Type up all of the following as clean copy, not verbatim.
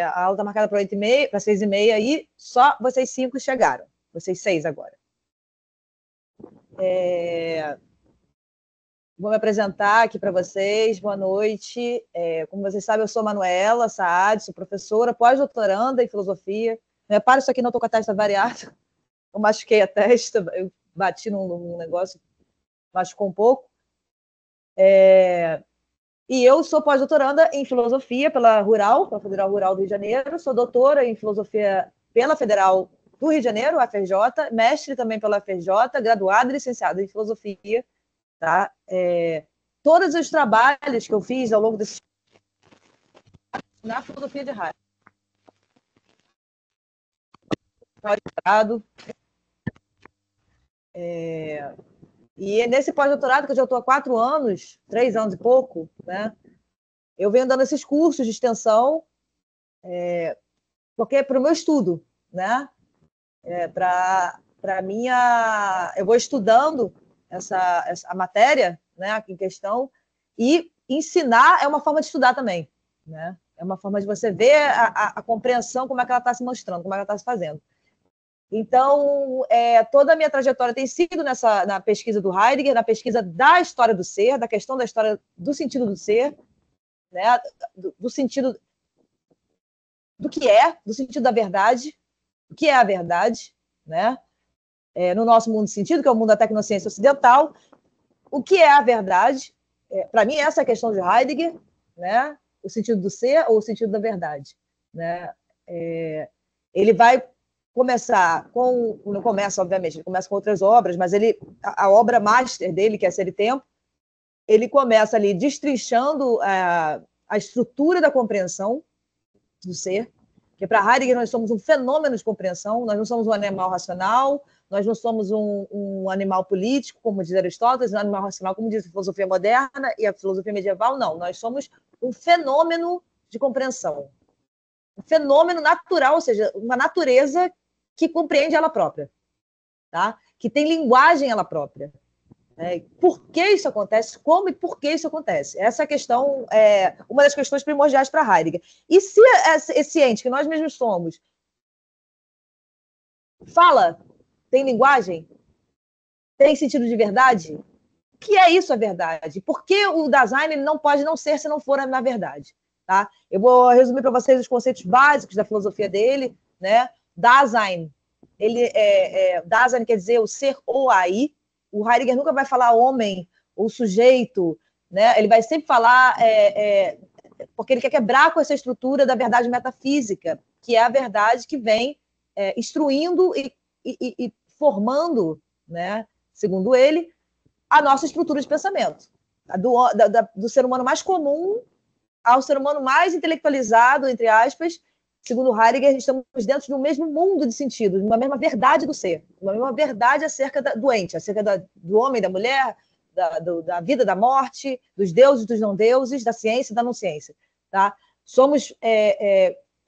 A aula está marcada para 8h30, para 6h30, e só vocês 5 chegaram. Vocês 6 agora. Vou me apresentar aqui para vocês. Boa noite. Como vocês sabem, eu sou Manuela Saad, sou professora, pós-doutoranda em filosofia. Não repara isso aqui, não estou com a testa variada. Eu machuquei a testa, eu bati num negócio, machucou um pouco. E eu sou pós-doutoranda em filosofia pela Federal Rural do Rio de Janeiro. Sou doutora em filosofia pela Federal do Rio de Janeiro, UFRJ, mestre também pela UFRJ, graduada e licenciada em filosofia. Tá? Todos os trabalhos que eu fiz ao longo desse na filosofia de Heidegger. E nesse pós-doutorado, que eu já estou há 4 anos, 3 anos e pouco, né? Eu venho dando esses cursos de extensão porque para o meu estudo, né? Para minha... Eu vou estudando essa matéria, né, em questão, e ensinar é uma forma de estudar também, né? É uma forma de você ver a compreensão, como é que ela está se mostrando, como é que ela está se fazendo. Então, toda a minha trajetória tem sido na pesquisa do Heidegger, na pesquisa da história do ser, da questão da história do sentido do ser, né? Do sentido do que do sentido da verdade, o que é a verdade, né? No nosso mundo de sentido, que é o mundo da tecnociência ocidental, o que é a verdade? Para mim, essa é a questão de Heidegger, né? O sentido do ser ou o sentido da verdade, né? Ele vai começar com... Não começa, obviamente, ele começa com outras obras, mas a obra master dele, que é Ser e Tempo, ele começa ali destrinchando a estrutura da compreensão do ser, porque para Heidegger nós somos um fenômeno de compreensão, nós não somos um animal racional, nós não somos um animal político, como diz Aristóteles, um animal racional, como diz a filosofia moderna e a filosofia medieval, não. Nós somos um fenômeno de compreensão. Um fenômeno natural, ou seja, uma natureza que compreende ela própria, tá? Que tem linguagem ela própria. Por que isso acontece? Como e por que isso acontece? Essa é a questão, uma das questões primordiais para Heidegger. E se esse ente que nós mesmos somos fala, tem linguagem, tem sentido de verdade, o que é isso a verdade? Por que o Dasein ele não pode não ser se não for na verdade? Tá? Eu vou resumir para vocês os conceitos básicos da filosofia dele, né? Dasein, Dasein quer dizer o ser ou aí. O Heidegger nunca vai falar homem ou sujeito, né? Ele vai sempre falar, porque ele quer quebrar com essa estrutura da verdade metafísica, que é a verdade que vem instruindo e formando, né, segundo ele, a nossa estrutura de pensamento. Do ser humano mais comum ao ser humano mais intelectualizado, entre aspas. Segundo Heidegger, estamos dentro do mesmo mundo de sentidos, de uma mesma verdade do ser, uma mesma verdade acerca do ente, acerca do homem, da mulher, da vida, da morte, dos deuses, dos não-deuses, da ciência e da não-ciência. Tá? Somos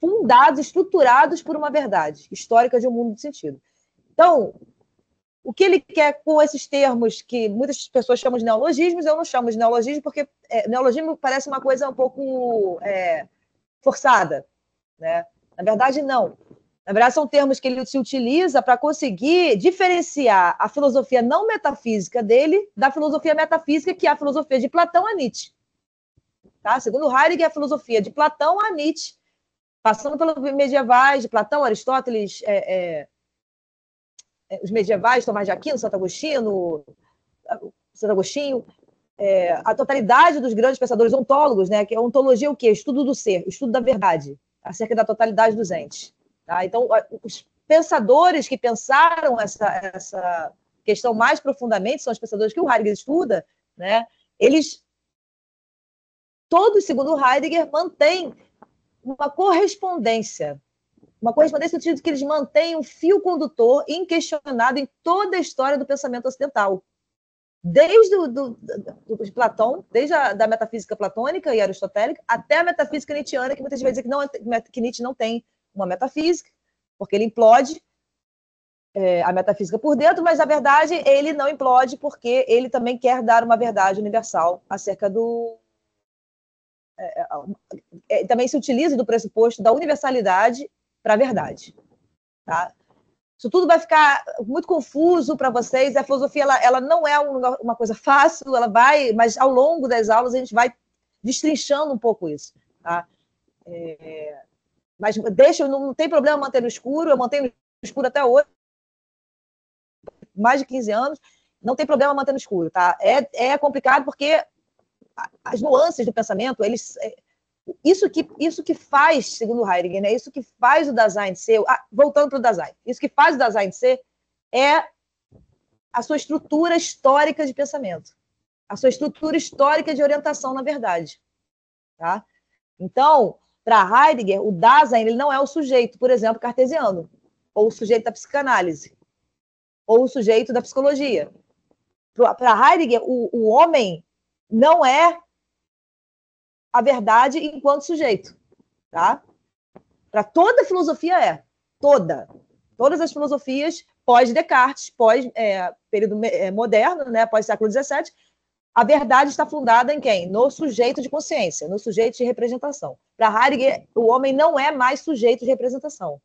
fundados, estruturados por uma verdade histórica de um mundo de sentido. Então, o que ele quer com esses termos que muitas pessoas chamam de neologismos, eu não chamo de neologismo, porque neologismo parece uma coisa um pouco forçada. Né? Na verdade, não. Na verdade, são termos que ele se utiliza para conseguir diferenciar a filosofia não metafísica dele da filosofia metafísica, que é a filosofia de Platão a Nietzsche. Tá? Segundo Heidegger, a filosofia de Platão a Nietzsche, passando pelos medievais, de Platão, Aristóteles, os medievais, Tomás de Aquino, Santo Agostinho, a totalidade dos grandes pensadores ontólogos, né? Que a ontologia é o quê? Estudo do ser, estudo da verdade, acerca da totalidade dos entes. Tá? Então, os pensadores que pensaram essa questão mais profundamente são os pensadores que o Heidegger estuda, né? Eles, todos, segundo Heidegger, mantêm uma correspondência no sentido que eles mantêm um fio condutor inquestionado em toda a história do pensamento ocidental. Desde de Platão, desde da metafísica platônica e aristotélica, até a metafísica nietzschiana, que muitas vezes dizem que Nietzsche não tem uma metafísica, porque ele implode a metafísica por dentro, mas, na verdade, ele não implode porque ele também quer dar uma verdade universal acerca também se utiliza do pressuposto da universalidade para a verdade. Tá? Isso tudo vai ficar muito confuso para vocês. A filosofia ela não é uma coisa fácil, mas ao longo das aulas a gente vai destrinchando um pouco isso. Tá? Mas não tem problema manter no escuro, eu mantenho no escuro até hoje, mais de 15 anos, não tem problema manter no escuro. Tá? É complicado porque as nuances do pensamento, isso que faz, segundo Heidegger, né, isso que faz o Dasein ser, voltando para o Dasein, isso que faz o Dasein ser é a sua estrutura histórica de pensamento, a sua estrutura histórica de orientação na verdade. Tá? Então, para Heidegger, o Dasein ele não é o sujeito, por exemplo, cartesiano, ou o sujeito da psicanálise, ou o sujeito da psicologia. Para Heidegger, o homem não é a verdade enquanto sujeito. Tá? Para toda filosofia todas as filosofias pós-Descartes, pós-período moderno, né, pós-século XVII, a verdade está fundada em quem? No sujeito de consciência, no sujeito de representação. Para Heidegger, o homem não é mais sujeito de representação.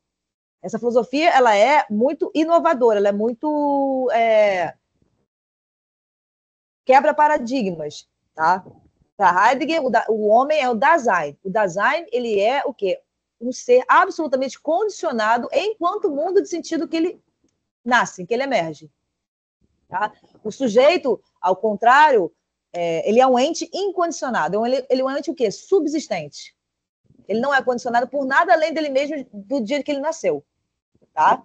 Essa filosofia ela é muito inovadora, ela é muito quebra paradigmas. Tá? Para Heidegger, o homem é o Dasein. O Dasein ele é o quê? Um ser absolutamente condicionado enquanto mundo de sentido que ele nasce, que ele emerge. Tá? O sujeito, ao contrário, ele é um ente incondicionado. Ele é um ente o quê? Subsistente. Ele não é condicionado por nada além dele mesmo do dia que ele nasceu. Tá?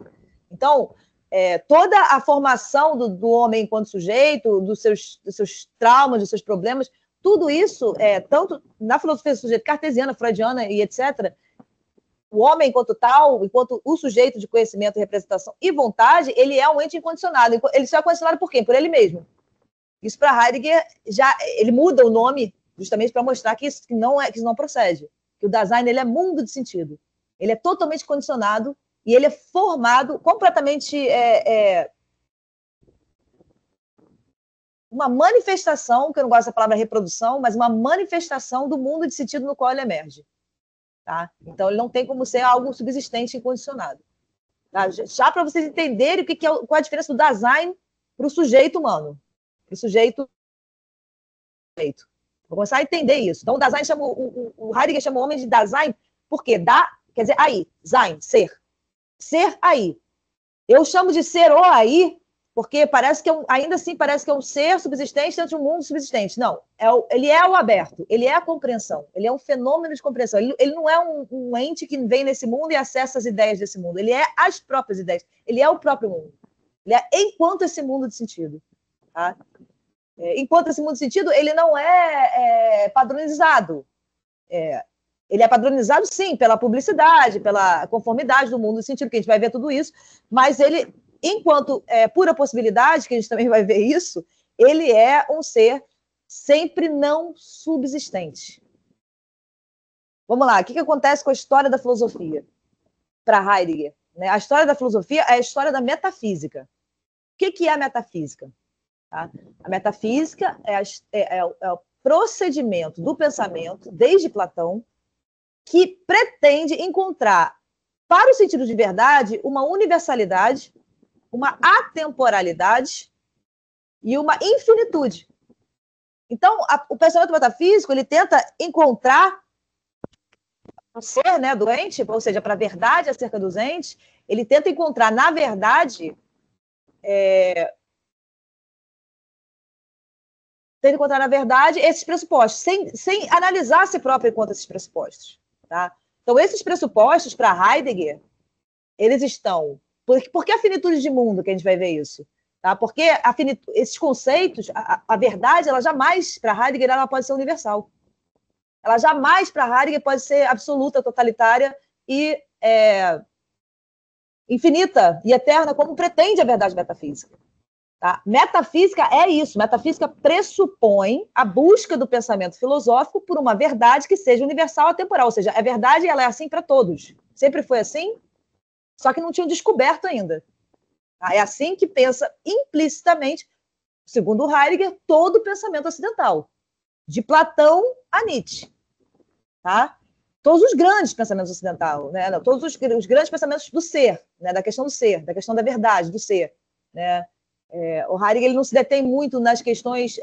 Então, toda a formação do homem enquanto sujeito, dos seus traumas, dos seus problemas, tudo isso, tanto na filosofia do sujeito cartesiana, freudiana e etc., o homem enquanto tal, enquanto o sujeito de conhecimento, representação e vontade, ele é um ente incondicionado. Ele só é condicionado por quem? Por ele mesmo. Isso para Heidegger, ele muda o nome justamente para mostrar que isso não procede. Que o Dasein ele é mundo de sentido. Ele é totalmente condicionado e ele é formado completamente uma manifestação, que eu não gosto da palavra reprodução, mas uma manifestação do mundo de sentido no qual ele emerge. Tá? Então, ele não tem como ser algo subsistente e incondicionado. Tá? Já para vocês entenderem qual é a diferença do Dasein para o sujeito humano. Para o sujeito. Vou começar a entender isso. Então, o Dasein o Heidegger chama o homem de Dasein, por quê? Quer dizer, aí, Sein, ser. Ser aí. Eu chamo de ser o aí, porque ainda assim parece que é um ser subsistente dentro de um mundo subsistente. Não, ele é o aberto, ele é a compreensão, ele é um fenômeno de compreensão. Ele não é um ente que vem nesse mundo e acessa as ideias desse mundo. Ele é as próprias ideias, ele é o próprio mundo. Ele é enquanto esse mundo de sentido. Tá? Enquanto esse mundo de sentido, ele não é padronizado. Ele é padronizado, sim, pela publicidade, pela conformidade do mundo de sentido, que a gente vai ver tudo isso, mas ele, enquanto pura possibilidade, que a gente também vai ver isso, ele é um ser sempre não subsistente. Vamos lá, o que acontece com a história da filosofia? Para Heidegger, né? A história da filosofia é a história da metafísica. O que é a metafísica? Tá? A metafísica é o procedimento do pensamento, desde Platão, que pretende encontrar, para o sentido de verdade, uma universalidade, uma atemporalidade e uma infinitude. Então, o pensamento metafísico ele tenta encontrar o ser, né, do ente, ou seja, para a verdade acerca dos entes, ele tenta encontrar, na verdade, esses pressupostos, sem analisar a si próprio enquanto esses pressupostos. Tá? Então, esses pressupostos, para Heidegger, eles estão... Por que a finitude de mundo, que a gente vai ver isso? Tá? Porque esses conceitos, a verdade, ela jamais, para Heidegger, ela pode ser universal. Ela jamais, para Heidegger, pode ser absoluta, totalitária e infinita e eterna, como pretende a verdade metafísica. Tá? Metafísica é isso. Metafísica pressupõe a busca do pensamento filosófico por uma verdade que seja universal e atemporal. Ou seja, a verdade ela é assim para todos. Sempre foi assim, só que não tinham descoberto ainda. Tá? É assim que pensa implicitamente, segundo Heidegger, todo o pensamento ocidental, de Platão a Nietzsche. Tá? todos os grandes pensamentos ocidentais, né? Todos os grandes pensamentos do ser, né? Da questão do ser, da questão da verdade, do ser, né? O Heidegger ele não se detém muito nas questões,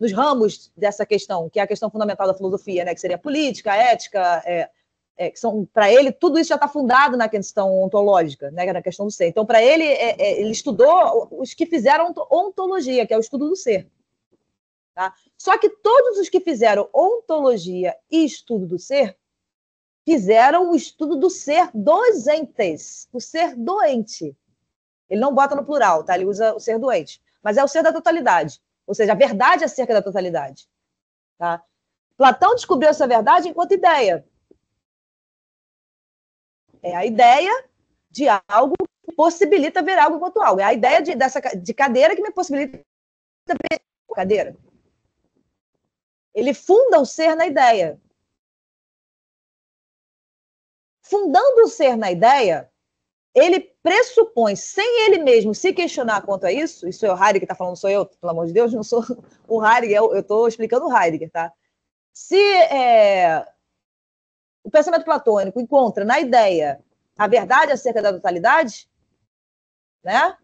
nos ramos dessa questão, que é a questão fundamental da filosofia, né? Que seria a política, a ética, que são, para ele, tudo isso já está fundado na questão ontológica, né? Na questão do ser. Então, para ele, ele estudou os que fizeram ontologia, que é o estudo do ser. Tá? Só que todos os que fizeram ontologia e estudo do ser fizeram o estudo do ser dos entes, o ser doente. Ele não bota no plural, tá? Ele usa o ser doente. Mas é o ser da totalidade. Ou seja, a verdade acerca da totalidade. Tá? Platão descobriu essa verdade enquanto ideia. É a ideia de algo que possibilita ver algo enquanto algo. É a ideia de cadeira que me possibilita ver cadeira. Ele funda o ser na ideia. Fundando o ser na ideia, ele pressupõe, sem ele mesmo se questionar quanto a isso é o Heidegger que está falando, sou eu, pelo amor de Deus, não sou o Heidegger, eu estou explicando o Heidegger, tá? Se o pensamento platônico encontra na ideia a verdade acerca da totalidade, né?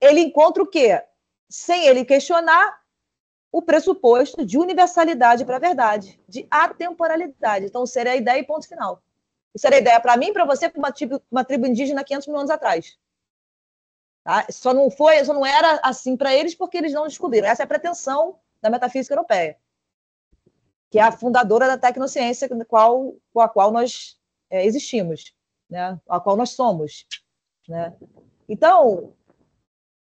Ele encontra o quê? Sem ele questionar o pressuposto de universalidade para a verdade, de atemporalidade. Então, o ser é a ideia e ponto final. Isso era a ideia para mim e para você, como uma tribo indígena 500 mil anos atrás. Tá? Só não era assim para eles porque eles não descobriram. Essa é a pretensão da metafísica europeia, que é a fundadora da tecnociência com a qual nós existimos, né? A qual nós somos. Né? Então,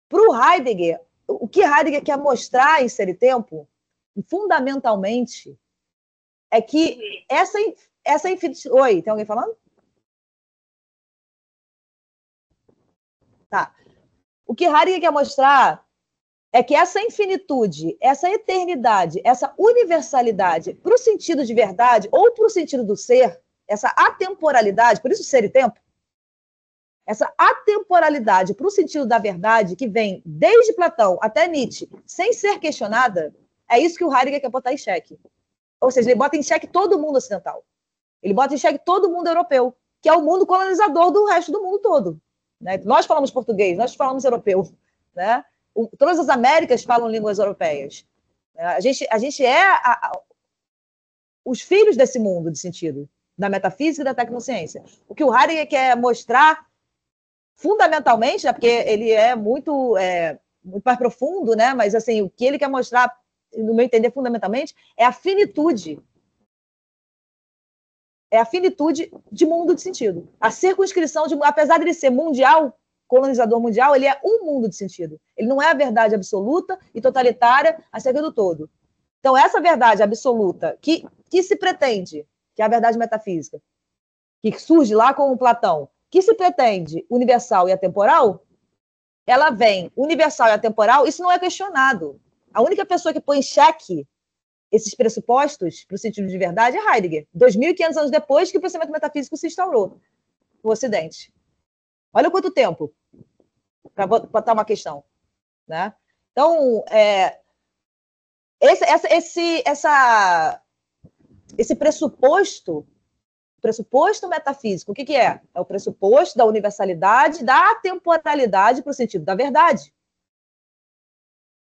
para o Heidegger, o que Heidegger quer mostrar em Ser e Tempo, fundamentalmente, é que essa infinitude... Oi, tem alguém falando? Tá. O que Heidegger quer mostrar é que essa infinitude, essa eternidade, essa universalidade, para o sentido de verdade ou para o sentido do ser, essa atemporalidade, por isso ser e tempo, essa atemporalidade para o sentido da verdade, que vem desde Platão até Nietzsche, sem ser questionada, é isso que o Heidegger quer botar em xeque. Ou seja, ele bota em xeque todo mundo ocidental. Ele bota em xeque todo mundo europeu, que é o mundo colonizador do resto do mundo todo. Né? Nós falamos português, nós falamos europeu. Né? Todas as Américas falam línguas europeias. A gente é os filhos desse mundo, de sentido, da metafísica e da tecnociência. O que o Heidegger quer mostrar, fundamentalmente, né, porque ele é muito mais profundo, né? Mas assim, o que ele quer mostrar, no meu entender, fundamentalmente, é a finitude. É a finitude de mundo de sentido. A circunscrição, apesar de ele ser mundial, colonizador mundial, ele é um mundo de sentido. Ele não é a verdade absoluta e totalitária acerca do todo. Então, essa verdade absoluta que se pretende, que é a verdade metafísica, que surge lá com o Platão, que se pretende universal e atemporal, ela vem universal e atemporal, isso não é questionado. A única pessoa que põe em xeque esses pressupostos para o sentido de verdade é Heidegger, 2.500 anos depois que o pensamento metafísico se instaurou no Ocidente. Olha quanto tempo para botar uma questão. Né? Então, esse pressuposto metafísico, o que é? É o pressuposto da universalidade, da atemporalidade para o sentido da verdade.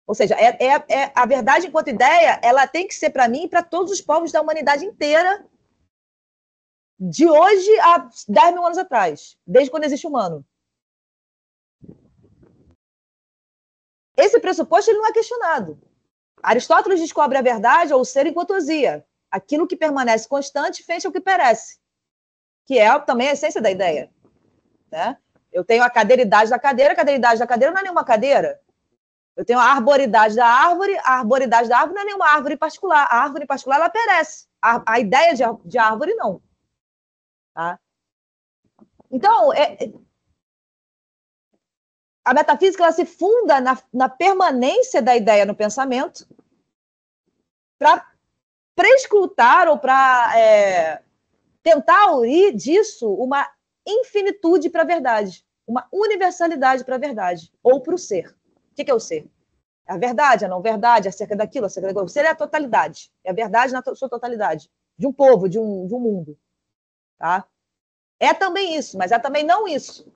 Ou seja, a verdade enquanto ideia, ela tem que ser para mim e para todos os povos da humanidade inteira, de hoje a 10 mil anos atrás, desde quando existe humano. Esse pressuposto ele não é questionado. Aristóteles descobre a verdade ou o ser enquanto ousia, aquilo que permanece constante frente ao que perece, que é também a essência da ideia. Né? Eu tenho a cadeiridade da cadeira não é nenhuma cadeira. Eu tenho a arboridade da árvore, a arboridade da árvore não é nenhuma árvore particular. A árvore particular, ela perece. A ideia de árvore, não. Tá? Então, a metafísica ela se funda na permanência da ideia no pensamento para prescrutar ou para tentar aurir disso uma infinitude para a verdade, uma universalidade para a verdade, ou para o ser. O que é o ser? É a verdade, a não verdade, acerca daquilo, acerca daquilo. O ser é a totalidade, é a verdade na sua totalidade. de um povo, de um mundo. Tá? É também isso, mas é também não isso.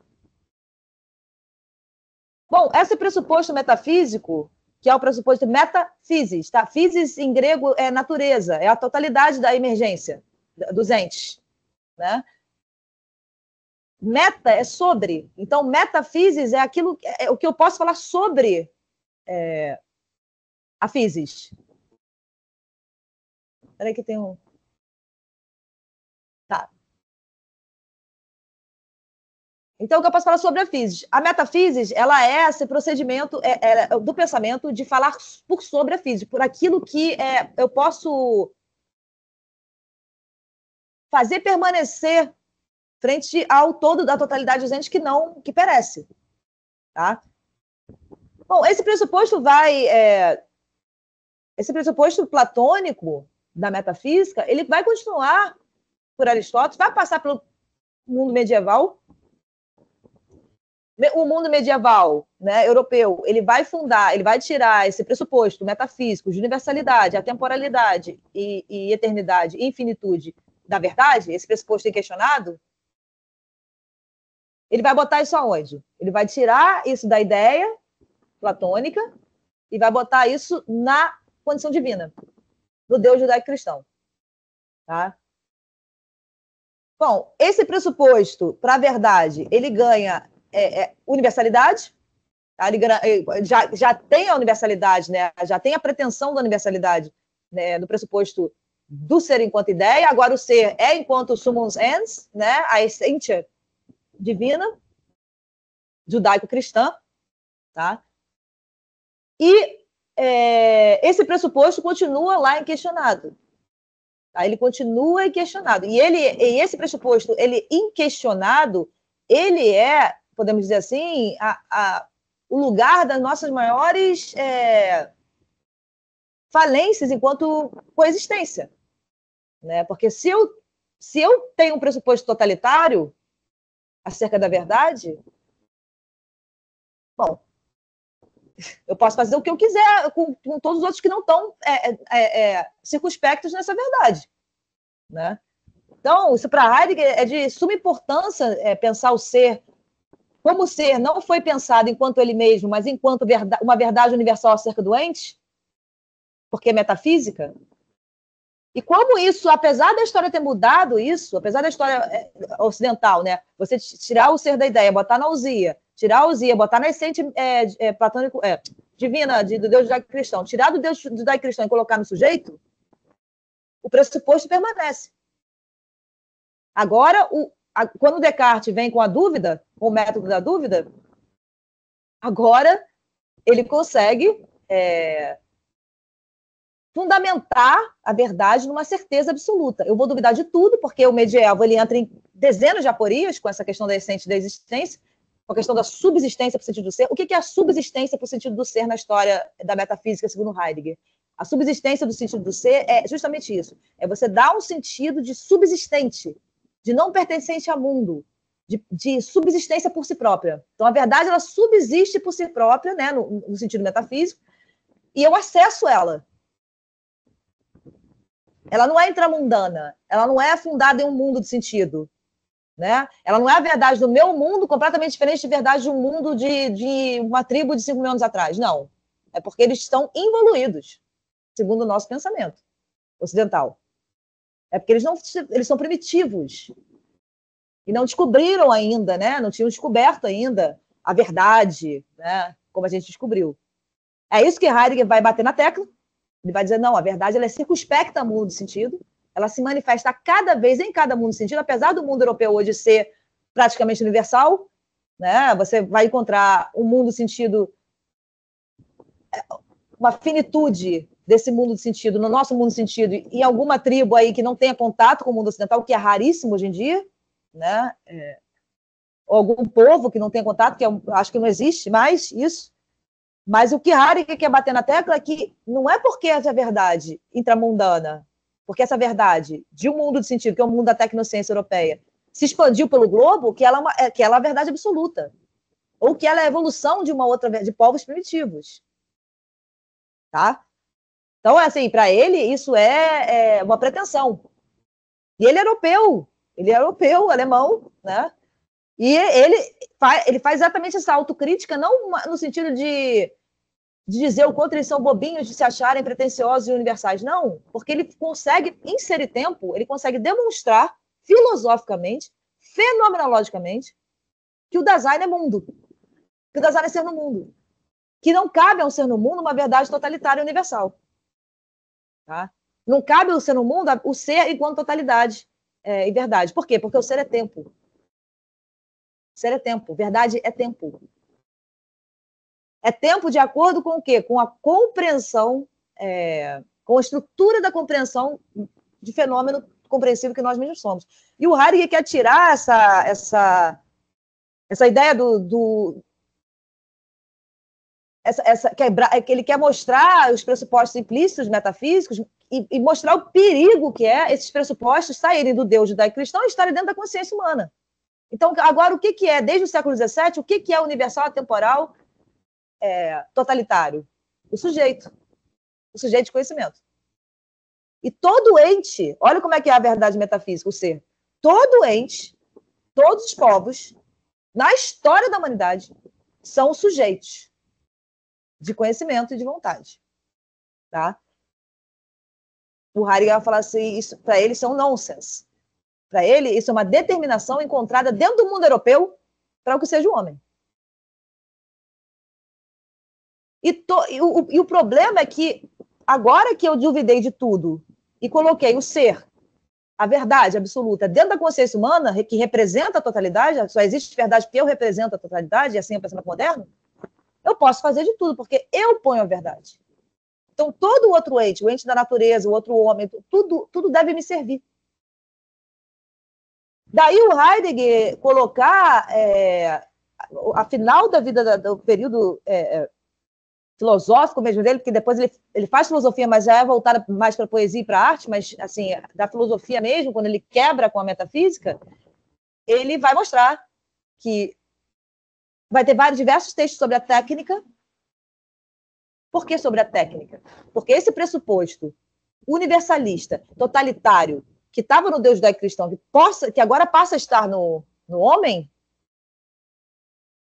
Bom, esse pressuposto metafísico, que é o pressuposto metaphysis, tá? Physis em grego é natureza, é a totalidade da emergência dos entes, né? Meta é sobre, então metaphysis é aquilo, é o que eu posso falar sobre a physis. Peraí que tem um... Tá. Então, o que eu posso falar sobre a physis? A metafísis, ela é esse procedimento do pensamento de falar por sobre a physis, por aquilo que eu posso fazer permanecer frente ao todo da totalidade dos entes que perece. Tá? Bom, esse pressuposto esse pressuposto platônico da metafísica, ele vai continuar por Aristóteles, vai passar pelo mundo medieval. O mundo medieval, né, europeu, ele vai tirar esse pressuposto metafísico de universalidade, atemporalidade e eternidade e infinitude da verdade, esse pressuposto inquestionado, ele vai botar isso aonde? Ele vai tirar isso da ideia platônica e vai botar isso na condição divina, no Deus judaico-cristão. Tá? Bom, esse pressuposto para a verdade, ele ganha universalidade, tá? Ele já tem a universalidade, né? Já tem a pretensão da universalidade, né? Do pressuposto do ser enquanto ideia, agora o ser é enquanto summum ens, né? A essência divina, judaico-cristã, tá? E esse pressuposto continua lá inquestionado. Tá? Ele continua inquestionado. E esse pressuposto, ele inquestionado, ele é, podemos dizer assim, o lugar das nossas maiores falências enquanto coexistência. Né? Porque se eu tenho um pressuposto totalitário acerca da verdade, bom, eu posso fazer o que eu quiser com todos os outros que não estão circunspectos nessa verdade. Né? Então, isso para Heidegger é de suma importância pensar o ser como o ser não foi pensado enquanto ele mesmo, mas enquanto uma verdade universal acerca do ente, porque é metafísica. E como isso, apesar da história ter mudado isso, apesar da história ocidental, né, você tirar o ser da ideia, botar na ousia, tirar a ousia, botar na essência platônico, divina do Deus judaico-cristão, tirar do Deus judaico-cristão e colocar no sujeito, o pressuposto permanece. Agora, quando Descartes vem com a dúvida, com o método da dúvida, agora ele consegue fundamentar a verdade numa certeza absoluta. Eu vou duvidar de tudo, porque o medieval ele entra em dezenas de aporias com essa questão da essência da existência, com a questão da subsistência para o sentido do ser. O que é a subsistência para o sentido do ser na história da metafísica, segundo Heidegger? A subsistência do sentido do ser é justamente isso. É você dar um sentido de subsistente, de não pertencente ao mundo, de subsistência por si própria. Então, a verdade, ela subsiste por si própria, né, no sentido metafísico, e eu acesso ela. Ela não é intramundana, ela não é fundada em um mundo de sentido. Né? Ela não é a verdade do meu mundo completamente diferente de verdade de um mundo de uma tribo de 5 mil anos atrás. Não. É porque eles estão involuídos, segundo o nosso pensamento ocidental. É porque eles são primitivos. E não descobriram ainda, né? Não tinham descoberto ainda a verdade, né? Como a gente descobriu. É isso que Heidegger vai bater na tecla. Ele vai dizer, não, a verdade ela é circunspecta ao mundo de sentido, ela se manifesta cada vez em cada mundo de sentido, apesar do mundo europeu hoje ser praticamente universal, né? Você vai encontrar um mundo de sentido, uma finitude desse mundo de sentido, no nosso mundo de sentido, em alguma tribo aí que não tenha contato com o mundo ocidental, que é raríssimo hoje em dia, né? Ou algum povo que não tenha contato, que acho que não existe mais isso. Mas o que Heidegger quer bater na tecla é que não é porque essa verdade intramundana, porque essa verdade de um mundo de sentido, que é o mundo da tecnociência europeia, se expandiu pelo globo, que ela é a verdade absoluta. Ou que ela é a evolução de uma outra, de povos primitivos. Tá? Então, assim, para ele, isso é uma pretensão. E ele é europeu, alemão, né? E ele faz exatamente essa autocrítica, não no sentido de dizer o quanto eles são bobinhos, de se acharem pretensiosos e universais. Não, porque ele consegue inserir tempo, ele consegue demonstrar filosoficamente, fenomenologicamente, que o Dasein é mundo, que o Dasein é ser no mundo, que não cabe ao ser no mundo uma verdade totalitária e universal. Tá? Não cabe ao ser no mundo o ser enquanto totalidade e verdade. Por quê? Porque o ser é tempo. Ser é tempo, verdade é tempo. É tempo de acordo com o quê? Com a compreensão, com a estrutura da compreensão de fenômeno compreensível que nós mesmos somos. E o Heidegger quer tirar essa ideia que ele quer mostrar os pressupostos implícitos metafísicos e mostrar o perigo que é esses pressupostos saírem do Deus judaico-cristão e estarem dentro da consciência humana. Então, agora, o que é, desde o século XVII, o que é universal, atemporal, totalitário? O sujeito de conhecimento. E todo ente, olha como é que é a verdade metafísica, o ser. Todo ente, todos os povos, na história da humanidade, são sujeitos de conhecimento e de vontade. Tá? O Heidegger vai falar assim, isso para ele são nonsense. Para ele, isso é uma determinação encontrada dentro do mundo europeu para o que seja o homem. E o problema é que, agora que eu duvidei de tudo e coloquei o ser, a verdade absoluta, dentro da consciência humana, que representa a totalidade, só existe verdade porque eu represento a totalidade, e assim é o pensamento moderno, eu posso fazer de tudo, porque eu ponho a verdade. Então, todo o outro ente, o ente da natureza, o outro homem, tudo deve me servir. Daí o Heidegger colocar a final da vida do período filosófico mesmo dele, porque depois ele faz filosofia, mas já é voltada mais para a poesia e para a arte, mas assim, da filosofia mesmo, quando ele quebra com a metafísica, ele vai mostrar que vai ter diversos textos sobre a técnica. Por que sobre a técnica? Porque esse pressuposto universalista, totalitário, que estava no Deus judaico-cristão, que agora passa a estar no homem,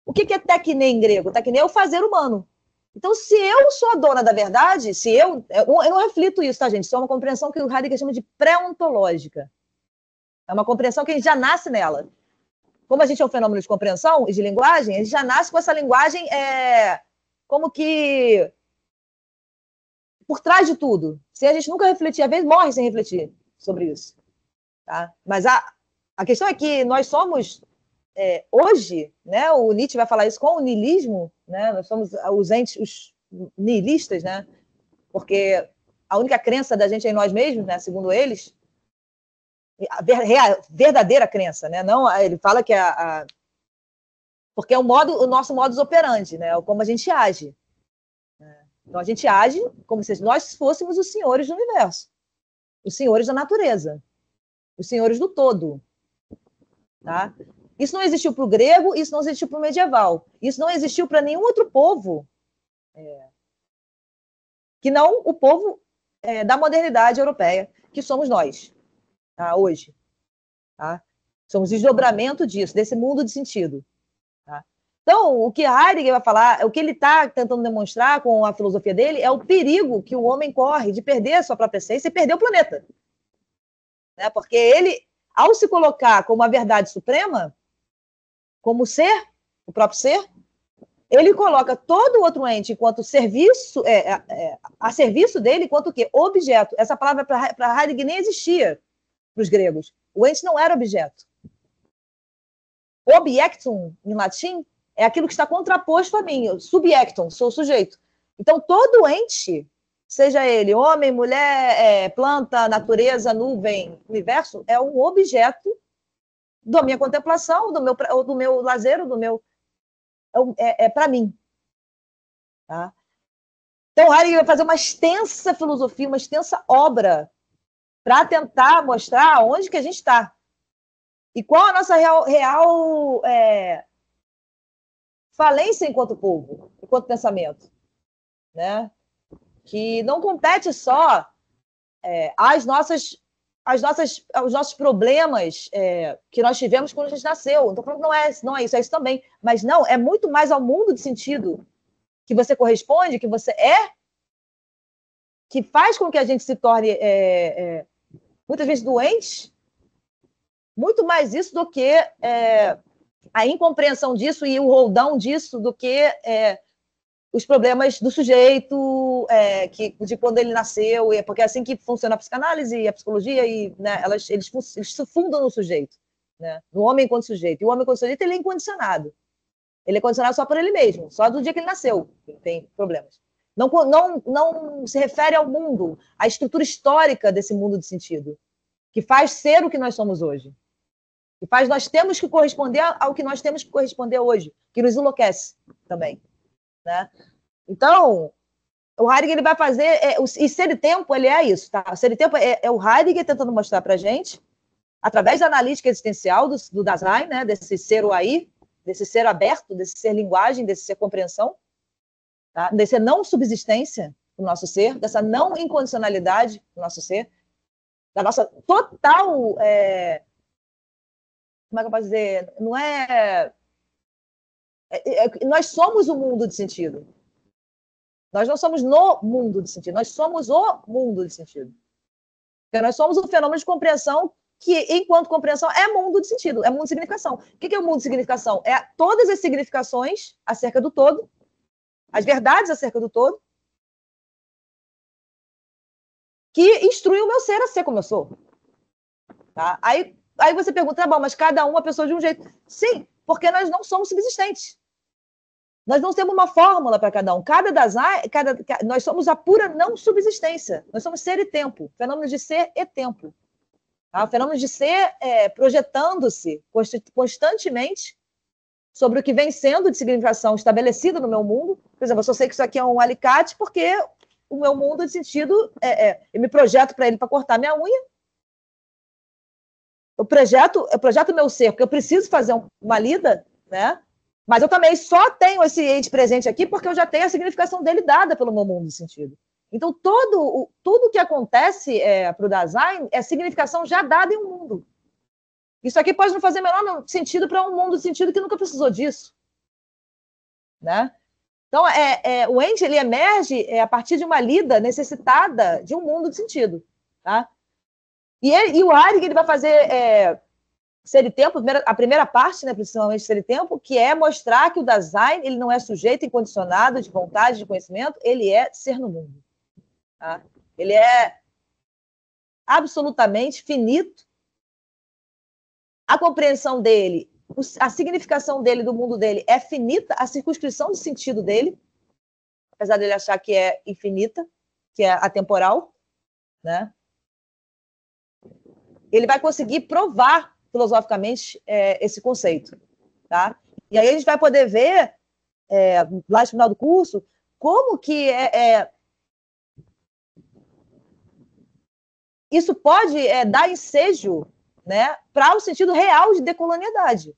o que é tecne em grego? Tecne é o fazer humano. Então, se eu sou a dona da verdade, eu não reflito isso, tá, gente? Isso é uma compreensão que o Heidegger chama de pré-ontológica. É uma compreensão que a gente já nasce nela. Como a gente é um fenômeno de compreensão e de linguagem, a gente já nasce com essa linguagem como que por trás de tudo. Se a gente nunca refletir, às vezes morre sem refletir sobre isso. Tá? Mas a questão é que nós somos, hoje, né, o Nietzsche vai falar isso com o niilismo, né, nós somos os niilistas, né, porque a única crença da gente é em nós mesmos, né, segundo eles, a verdadeira crença, né, não, ele fala que porque é o nosso modus operandi, né, como a gente age. Então, a gente age como se nós fôssemos os senhores do universo, os senhores da natureza, os senhores do todo. Tá? Isso não existiu para o grego, isso não existiu para o medieval, isso não existiu para nenhum outro povo, que não o povo da modernidade europeia, que somos nós, tá? Hoje. Tá? Somos desdobramento disso, desse mundo de sentido. Tá? Então, o que Heidegger vai falar, o que ele está tentando demonstrar com a filosofia dele é o perigo que o homem corre de perder a sua própria essência e perder o planeta. Né? Porque ele, ao se colocar como a verdade suprema, como ser, o próprio ser, ele coloca todo o outro ente enquanto serviço, a serviço dele, enquanto o quê? Objeto. Essa palavra para Heidegger nem existia para os gregos. O ente não era objeto. Objectum, em latim, é aquilo que está contraposto a mim. Subjectum, sou o sujeito. Então, todo ente, seja ele homem, mulher, planta, natureza, nuvem, universo, é um objeto da minha contemplação, do meu lazer, do meu... para mim. Tá? Então, Heidegger vai fazer uma extensa filosofia, uma extensa obra para tentar mostrar onde que a gente está. E qual a nossa real falência enquanto povo, enquanto pensamento. Né? Que não compete só às nossas os nossos problemas que nós tivemos quando a gente nasceu. Não estou falando que não é isso, é isso também. Mas não, é muito mais ao mundo de sentido que você corresponde, que você é, que faz com que a gente se torne, muitas vezes, doente. Muito mais isso do que a incompreensão disso e o roldão disso, do que os problemas do sujeito, de quando ele nasceu, porque é assim que funciona a psicanálise e a psicologia, e né, eles se fundam no sujeito, né, no homem enquanto sujeito. E o homem enquanto sujeito, ele é incondicionado. Ele é condicionado só por ele mesmo, só do dia que ele nasceu, ele tem problemas. Não se refere ao mundo, à estrutura histórica desse mundo de sentido, que faz ser o que nós somos hoje. Que faz nós temos que corresponder ao que nós temos que corresponder hoje, que nos enlouquece também. Né? Então, o Heidegger ele vai fazer... e Ser e Tempo, ele é isso. Tá? Ser e Tempo é o Heidegger tentando mostrar para a gente, através da analítica existencial do Dasein, né? Desse ser o aí, desse ser aberto, desse ser linguagem, desse ser compreensão, tá? Desse não subsistência do nosso ser, dessa não incondicionalidade do nosso ser, da nossa total... como é que eu posso dizer? Não nós somos o mundo de sentido. Nós não somos no mundo de sentido, nós somos o mundo de sentido. Porque nós somos um fenômeno de compreensão que, enquanto compreensão, é mundo de sentido, é mundo de significação. O que é o mundo de significação? É todas as significações acerca do todo, as verdades acerca do todo, que instruem o meu ser a ser como eu sou. Tá? Aí você pergunta, bom, mas cada uma pessoa de um jeito. Sim, porque nós não somos subsistentes. Nós não temos uma fórmula para cada um. Nós somos a pura não subsistência. Nós somos ser e tempo, fenômenos de ser e tempo. Tá? Fenômenos de ser projetando-se constantemente sobre o que vem sendo de significação estabelecida no meu mundo. Por exemplo, eu só sei que isso aqui é um alicate porque o meu mundo de sentido, eu me projeto para ele para cortar minha unha. Eu projeto o meu ser, porque eu preciso fazer uma lida, né? Mas eu também só tenho esse ente presente aqui porque eu já tenho a significação dele dada pelo meu mundo de sentido. Então, tudo que acontece para o Dasein é significação já dada em um mundo. Isso aqui pode não fazer o menor sentido para um mundo de sentido que nunca precisou disso. Né? Então, o ente ele emerge a partir de uma lida necessitada de um mundo de sentido. Tá? E o Heidegger ele vai fazer Ser e Tempo, a primeira parte, né, principalmente Ser e Tempo, que é mostrar que o Dasein ele não é sujeito incondicionado de vontade, de conhecimento, ele é ser no mundo. Tá? Ele é absolutamente finito. A compreensão dele, a significação dele, do mundo dele, é finita, a circunscrição de sentido dele, apesar dele achar que é infinita, que é atemporal, né? Ele vai conseguir provar filosoficamente esse conceito. Tá? E aí a gente vai poder ver, lá no final do curso, como que isso pode dar ensejo, né, para o sentido real de decolonialidade.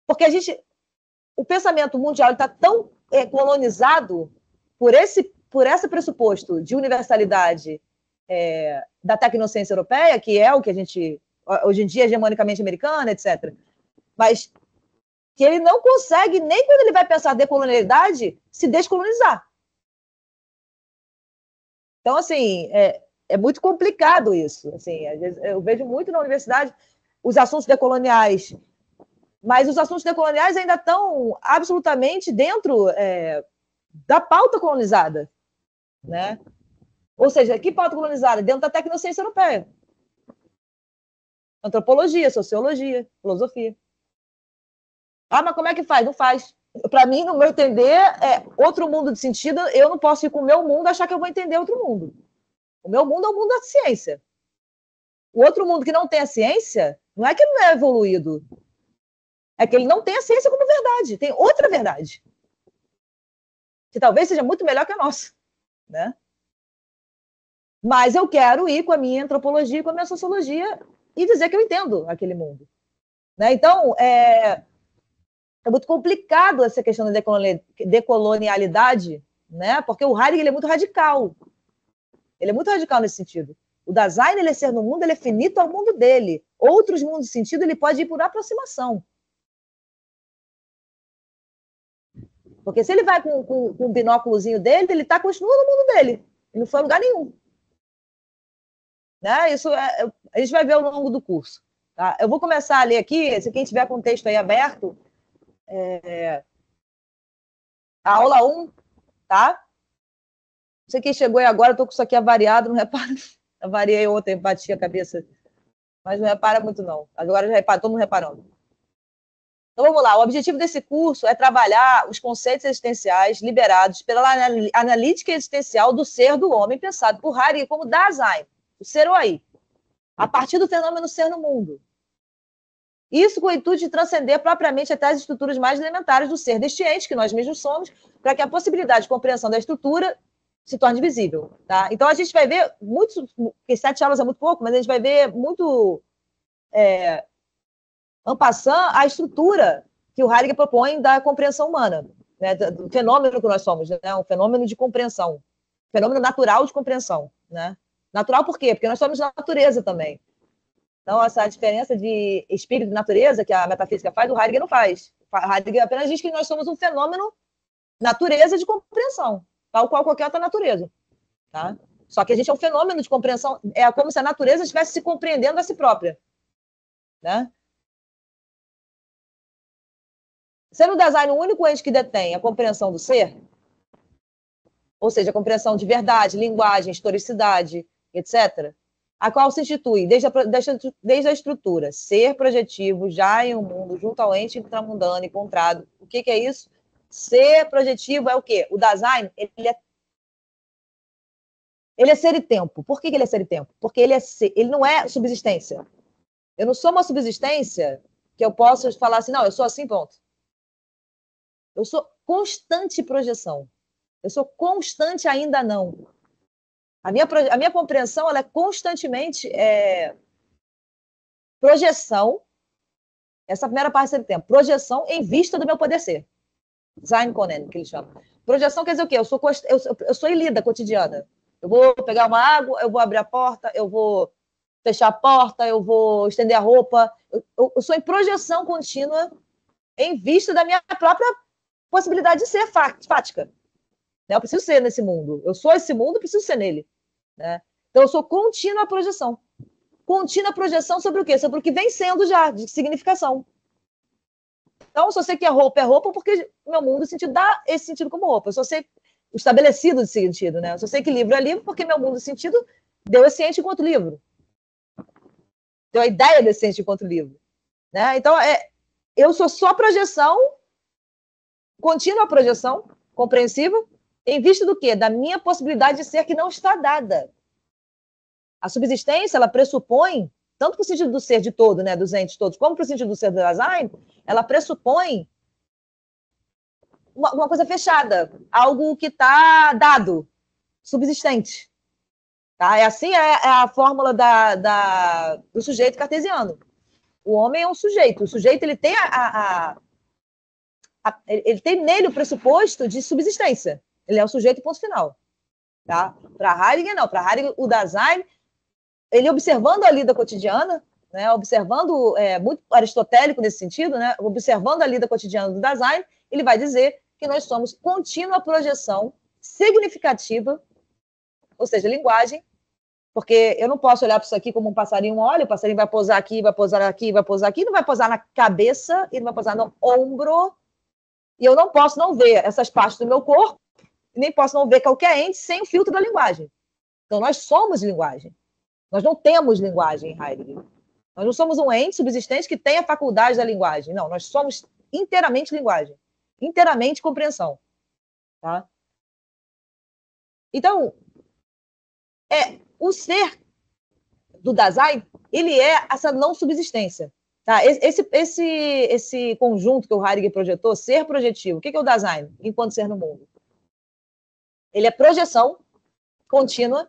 Porque o pensamento mundial está tão colonizado por esse pressuposto de universalidade da tecnociência europeia, que é o que a gente, hoje em dia, hegemonicamente americana, etc. Mas que ele não consegue, nem quando ele vai pensar decolonialidade, se descolonizar. Então, assim, é muito complicado isso. Assim, às vezes, eu vejo muito na universidade os assuntos decoloniais, mas os assuntos decoloniais ainda estão absolutamente dentro da pauta colonizada. Né? Ou seja, que pauta colonizada? Dentro da tecnociência europeia. Antropologia, sociologia, filosofia. Ah, mas como é que faz? Não faz. Para mim, no meu entender, outro mundo de sentido, eu não posso ir com o meu mundo e achar que eu vou entender outro mundo. O meu mundo é o mundo da ciência. O outro mundo que não tem a ciência, não é que ele não é evoluído, é que ele não tem a ciência como verdade, tem outra verdade, que talvez seja muito melhor que a nossa. Né? Mas eu quero ir com a minha antropologia e com a minha sociologia e dizer que eu entendo aquele mundo. Né? Então, é muito complicado essa questão da decolonialidade, né? Porque o Heidegger ele é muito radical. Ele é muito radical nesse sentido. O Dasein, ele é ser no mundo, ele é finito ao mundo dele. Outros mundos de sentido, ele pode ir por aproximação. Porque se ele vai com o binóculozinho dele, ele continua no mundo dele. Ele não foi a lugar nenhum. Né? Isso a gente vai ver ao longo do curso. Tá? Eu vou começar a ler aqui, se quem tiver com o texto aí aberto, a aula 1, tá? Não sei quem chegou aí agora, eu estou com isso aqui avariado, não repara. Avariei ontem, bati a cabeça. Mas não repara muito, não. Agora já repara, todo mundo reparando. Então vamos lá, o objetivo desse curso é trabalhar os conceitos existenciais liberados pela analítica existencial do ser do homem, pensado por Heidegger como Dasein, o ser ou aí, a partir do fenômeno ser no mundo. Isso com o intuito de transcender propriamente até as estruturas mais elementares do ser deste ente, que nós mesmos somos, para que a possibilidade de compreensão da estrutura se torne visível. Tá? Então a gente vai ver, porque 7 aulas é muito pouco, mas a gente vai ver muito... en passant, a estrutura que o Heidegger propõe da compreensão humana, né, do fenômeno que nós somos, né, um fenômeno de compreensão, fenômeno natural de compreensão. Né? Natural por quê? Porque nós somos natureza também. Então, essa diferença de espírito e natureza que a metafísica faz, o Heidegger não faz. O Heidegger apenas diz que nós somos um fenômeno natureza de compreensão, tal qual qualquer outra natureza. Tá? Só que a gente é um fenômeno de compreensão, é como se a natureza estivesse se compreendendo a si própria. Né? Sendo o Dasein o único ente que detém a compreensão do ser, ou seja, a compreensão de verdade, linguagem, historicidade, etc., a qual se institui desde a estrutura, ser projetivo já em um mundo junto ao ente intramundano encontrado. O que é isso? Ser projetivo é o quê? O Dasein, ele é ser e tempo. Por que ele é ser e tempo? Porque ele não é subsistência. Eu não sou uma subsistência que eu posso falar assim, não, eu sou assim, ponto. Eu sou constante projeção. Eu sou constante ainda não. A minha compreensão ela é constantemente projeção. Essa primeira parte do tempo. Projeção em vista do meu poder ser. Sein-Können, que ele chama. Projeção quer dizer o quê? Eu sou ilida cotidiana. Eu vou pegar uma água, eu vou abrir a porta, eu vou fechar a porta, eu vou estender a roupa. Eu sou em projeção contínua em vista da minha própria possibilidade de ser fática. Eu preciso ser nesse mundo. Eu sou esse mundo, preciso ser nele. Né? Então, eu sou contínua projeção. Contínua projeção sobre o quê? Sobre o que vem sendo já, de significação. Então, se eu sei que é roupa porque o meu mundo sentido dá esse sentido como roupa. Eu só sei o estabelecido de sentido. Né? Eu só sei que livro é livro porque meu mundo sentido deu esse ente enquanto livro. Deu a ideia desse ente enquanto livro. Né? Então, eu sou só projeção, contínua projeção, compreensiva, em vista do quê? Da minha possibilidade de ser que não está dada. A subsistência, ela pressupõe, tanto para o sentido do ser de todo, né, dos entes todos, como para o sentido do ser do Dasein, ela pressupõe uma coisa fechada, algo que está dado, subsistente. Tá? Assim é a fórmula do sujeito cartesiano. O homem é um sujeito. O sujeito ele tem ele tem nele o pressuposto de subsistência. Ele é o sujeito ponto final. Tá? Para Heidegger, não. Para Heidegger, o Dasein, ele observando a lida cotidiana, né, observando, muito aristotélico nesse sentido, né, observando a lida cotidiana do Dasein, ele vai dizer que nós somos contínua projeção significativa, ou seja, linguagem, porque eu não posso olhar para isso aqui como um passarinho olha, o passarinho vai pousar aqui, vai pousar aqui, vai pousar aqui, não vai pousar na cabeça, e não vai pousar no ombro, e eu não posso não ver essas partes do meu corpo, nem posso não ver qualquer ente sem o filtro da linguagem. Então, nós somos linguagem. Nós não temos linguagem em Heidegger. Nós não somos um ente subsistente que tem a faculdade da linguagem. Não, nós somos inteiramente linguagem. Inteiramente compreensão. Tá? Então, o ser do Dasein, ele é essa não subsistência. Tá? Esse conjunto que o Heidegger projetou, ser projetivo, o que é o Dasein enquanto ser no mundo? Ele é projeção contínua.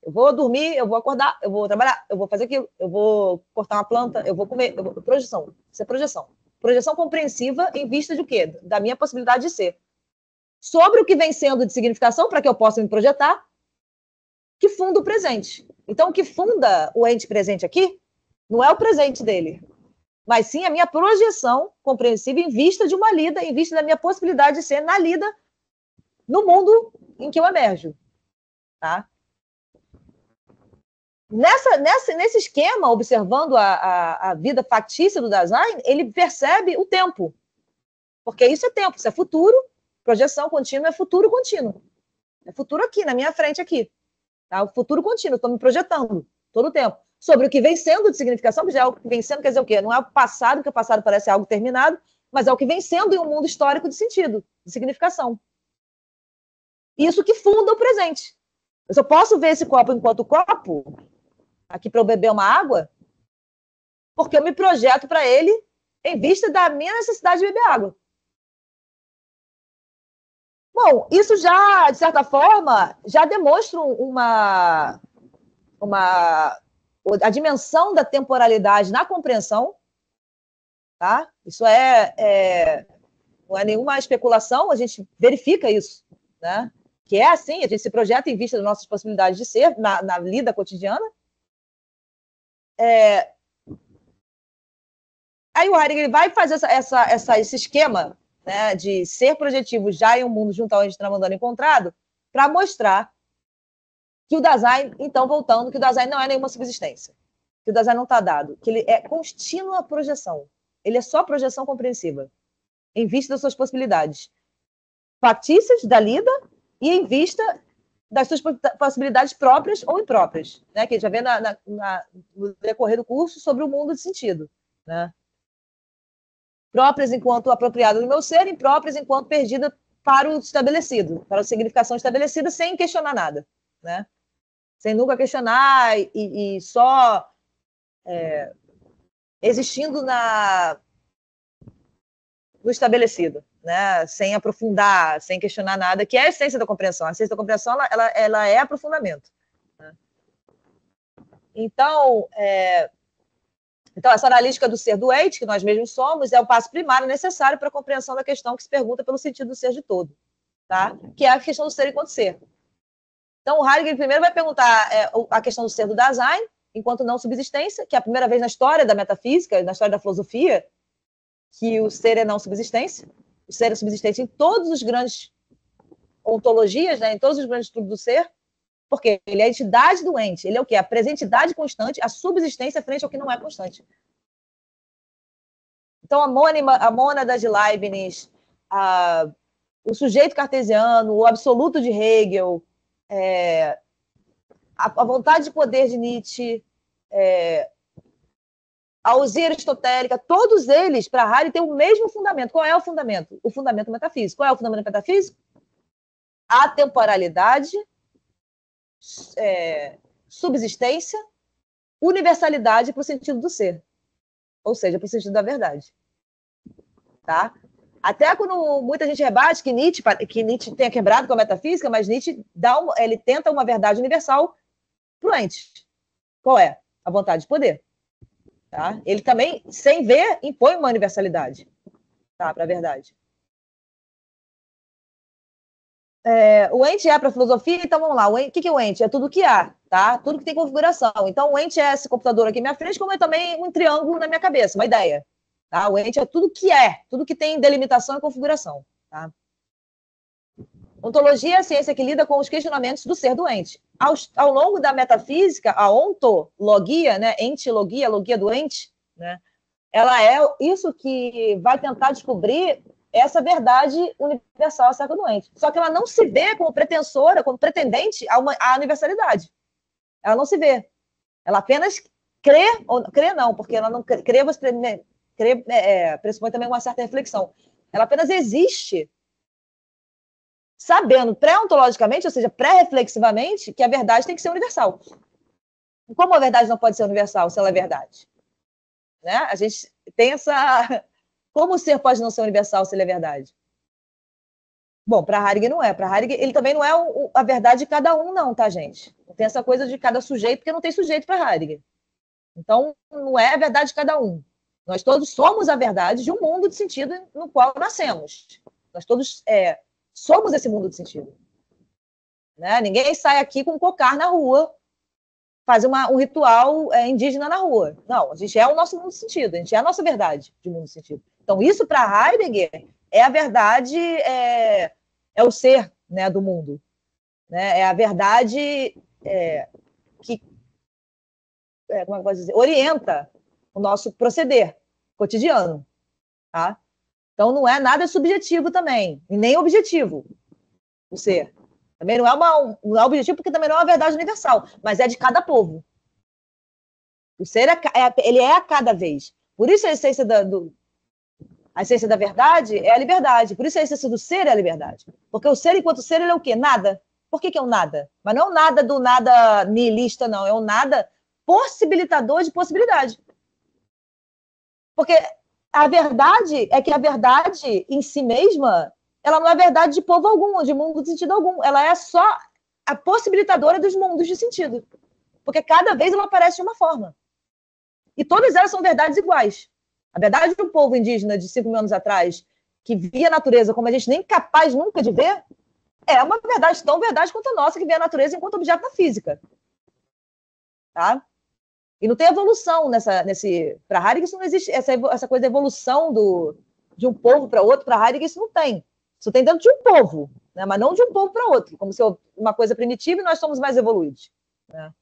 Eu vou dormir, eu vou acordar, eu vou trabalhar, eu vou fazer aquilo, eu vou cortar uma planta, eu vou comer. Projeção. Isso é projeção. Projeção compreensiva em vista de quê? Da minha possibilidade de ser. Sobre o que vem sendo de significação, para que eu possa me projetar, que funda o presente. Então, o que funda o ente presente aqui não é o presente dele, mas sim a minha projeção compreensiva em vista de uma lida, em vista da minha possibilidade de ser na lida no mundo em que eu emerjo. Tá? Nesse esquema, observando a vida factícia do Dasein, ele percebe o tempo. Porque isso é tempo, isso é futuro, projeção contínua é futuro contínuo. É futuro aqui, na minha frente aqui. Tá? O futuro contínuo, estou me projetando todo o tempo. Sobre o que vem sendo de significação, que já é o que vem sendo, quer dizer o quê? Não é o passado, porque o passado parece algo terminado, mas é o que vem sendo em um mundo histórico de sentido, de significação. Isso que funda o presente. Eu só posso ver esse copo enquanto copo, aqui para eu beber uma água, porque eu me projeto para ele em vista da minha necessidade de beber água. Bom, isso já, de certa forma, já demonstra a dimensão da temporalidade na compreensão, tá? Isso não é nenhuma especulação, a gente verifica isso, né? Que é assim, a gente se projeta em vista das nossas possibilidades de ser na lida cotidiana. Aí o Heidegger ele vai fazer esse esquema, né, de ser projetivo já em um mundo junto ao ente tramandano encontrado, para mostrar que o Dasein, então, voltando, que o Dasein não é nenhuma subsistência, que o Dasein não está dado, que ele é contínua projeção. Ele é só projeção compreensiva, em vista das suas possibilidades factícias da lida e em vista das suas possibilidades próprias ou impróprias, né, que a gente já vê no decorrer do curso sobre o mundo de sentido, né? Próprias enquanto apropriada do meu ser, impróprias enquanto perdida para o estabelecido, para a significação estabelecida, sem questionar nada, né? Sem nunca questionar e só existindo no estabelecido, né? Sem aprofundar, sem questionar nada, que é a essência da compreensão. A essência da compreensão ela é aprofundamento. Né? Então, essa analítica do ser doente, que nós mesmos somos, é o passo primário necessário para a compreensão da questão que se pergunta pelo sentido do ser de todo, tá? Que é a questão do ser enquanto ser. Então, o Heidegger primeiro vai perguntar a questão do ser do Dasein, enquanto não subsistência, que é a primeira vez na história da metafísica, na história da filosofia, que o ser é não subsistência. O ser é subsistência em todos os grandes ontologias, né, em todos os grandes estudos do ser, porque ele é a entidade do ente. Ele é o quê? A presentidade constante, a subsistência frente ao que não é constante. Então, a mônada de Leibniz, o sujeito cartesiano, o absoluto de Hegel, a vontade de poder de Nietzsche, a ousia aristotélica, todos eles, para Heidegger, têm o mesmo fundamento. Qual é o fundamento? O fundamento metafísico. Qual é o fundamento metafísico? A temporalidade, subsistência, universalidade para o sentido do ser. Ou seja, para o sentido da verdade. Tá? Até quando muita gente rebate que Nietzsche tenha quebrado com a metafísica, mas Nietzsche ele tenta uma verdade universal para o ente. Qual é? A vontade de poder. Tá? Ele também, sem ver, impõe uma universalidade, tá? Para a verdade. O ente é para a filosofia, então vamos lá. O que é o ente? É tudo que há, tá? Tudo que tem configuração. Então, o ente é esse computador aqui na minha frente, como é também um triângulo na minha cabeça, uma ideia. Tá? O ente é tudo que é, tudo que tem delimitação e configuração. Tá? Ontologia é a ciência que lida com os questionamentos do ser doente. Ao longo da metafísica, a ontologia, né, entilogia, a logia do ente, né, ela é isso que vai tentar descobrir essa verdade universal acerca do ente. Só que ela não se vê como pretensora, como pretendente à universalidade. Ela não se vê. Ela apenas crê, ou crê não, porque ela não crê, pressupõe também uma certa reflexão. Ela apenas existe sabendo pré-ontologicamente, ou seja, pré-reflexivamente, que a verdade tem que ser universal. Como a verdade não pode ser universal se ela é verdade? Né? A gente tem essa... Como o ser pode não ser universal se ele é verdade? Bom, para Heidegger não é. Para Heidegger, ele também não é a verdade de cada um, não, tá, gente? Não tem essa coisa de cada sujeito, porque não tem sujeito para Heidegger. Então, não é a verdade de cada um. Nós todos somos a verdade de um mundo de sentido no qual nascemos. Nós todos somos esse mundo de sentido. né? Ninguém sai aqui com um cocar na rua, faz um ritual indígena na rua. Não, a gente é o nosso mundo sentido, a gente é a nossa verdade de mundo sentido. Então, isso para Heidegger é a verdade, é o ser, né, do mundo. Né? É a verdade que como é que eu posso dizer? Orienta o nosso proceder cotidiano. Tá? Então, não é nada subjetivo também, e nem objetivo o ser. Também não é objetivo, porque também não é uma verdade universal, mas é de cada povo. O ser ele é a cada vez. Por isso a essência a essência da verdade é a liberdade. Por isso a essência do ser é a liberdade. Porque o ser, enquanto ser, ele é o quê? Nada. Por que é um nada? Mas não é um nada do nada nihilista, não. É um nada possibilitador de possibilidade. Porque a verdade é que a verdade em si mesma, ela não é verdade de povo algum, de mundo de sentido algum. Ela é só a possibilitadora dos mundos de sentido. Porque cada vez ela aparece de uma forma. E todas elas são verdades iguais. A verdade do povo indígena de 5 mil anos atrás, que via a natureza como a gente nem capaz nunca de ver, é uma verdade tão verdade quanto a nossa, que vê a natureza enquanto objeto da física. Tá? E não tem evolução para Heidegger, isso não existe. Essa coisa da evolução de um povo para outro, para Heidegger, isso não tem. Isso tem dentro de um povo, né? Mas não de um povo para outro, como se uma coisa primitiva e nós somos mais evoluídos. Né?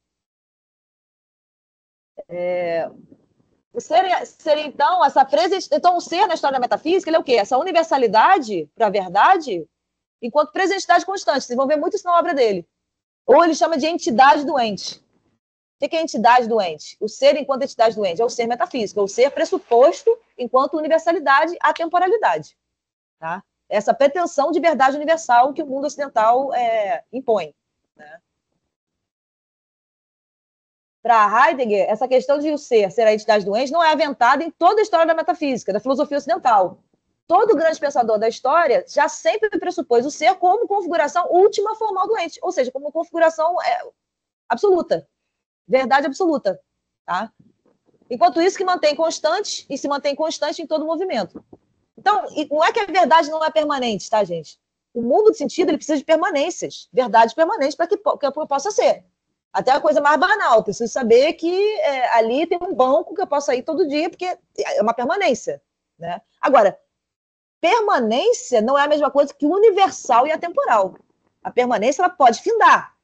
O ser, então, então, o ser na história da metafísica, ele é o quê? Essa universalidade para a verdade, enquanto presencidade constante. Vocês vão ver muito isso na obra dele. Ou ele chama de entidade doente. O que é entidade doente? O ser enquanto entidade doente é o ser metafísico, é o ser pressuposto enquanto universalidade, atemporalidade. Tá? Essa pretensão de verdade universal que o mundo ocidental impõe. Né? Para Heidegger, essa questão de o ser a entidade doente não é aventada em toda a história da metafísica, da filosofia ocidental. Todo grande pensador da história já sempre pressupôs o ser como configuração última formal doente, ou seja, como configuração absoluta, verdade absoluta. Tá? Enquanto isso, que mantém constante e se mantém constante em todo movimento. Então, não é que a verdade não é permanente, tá, gente? O mundo de sentido ele precisa de permanências, verdades permanentes para que eu possa ser. Até a coisa mais banal, preciso saber que ali tem um banco que eu possa ir todo dia, porque é uma permanência. Né? Agora, permanência não é a mesma coisa que universal e atemporal. A permanência ela pode findar.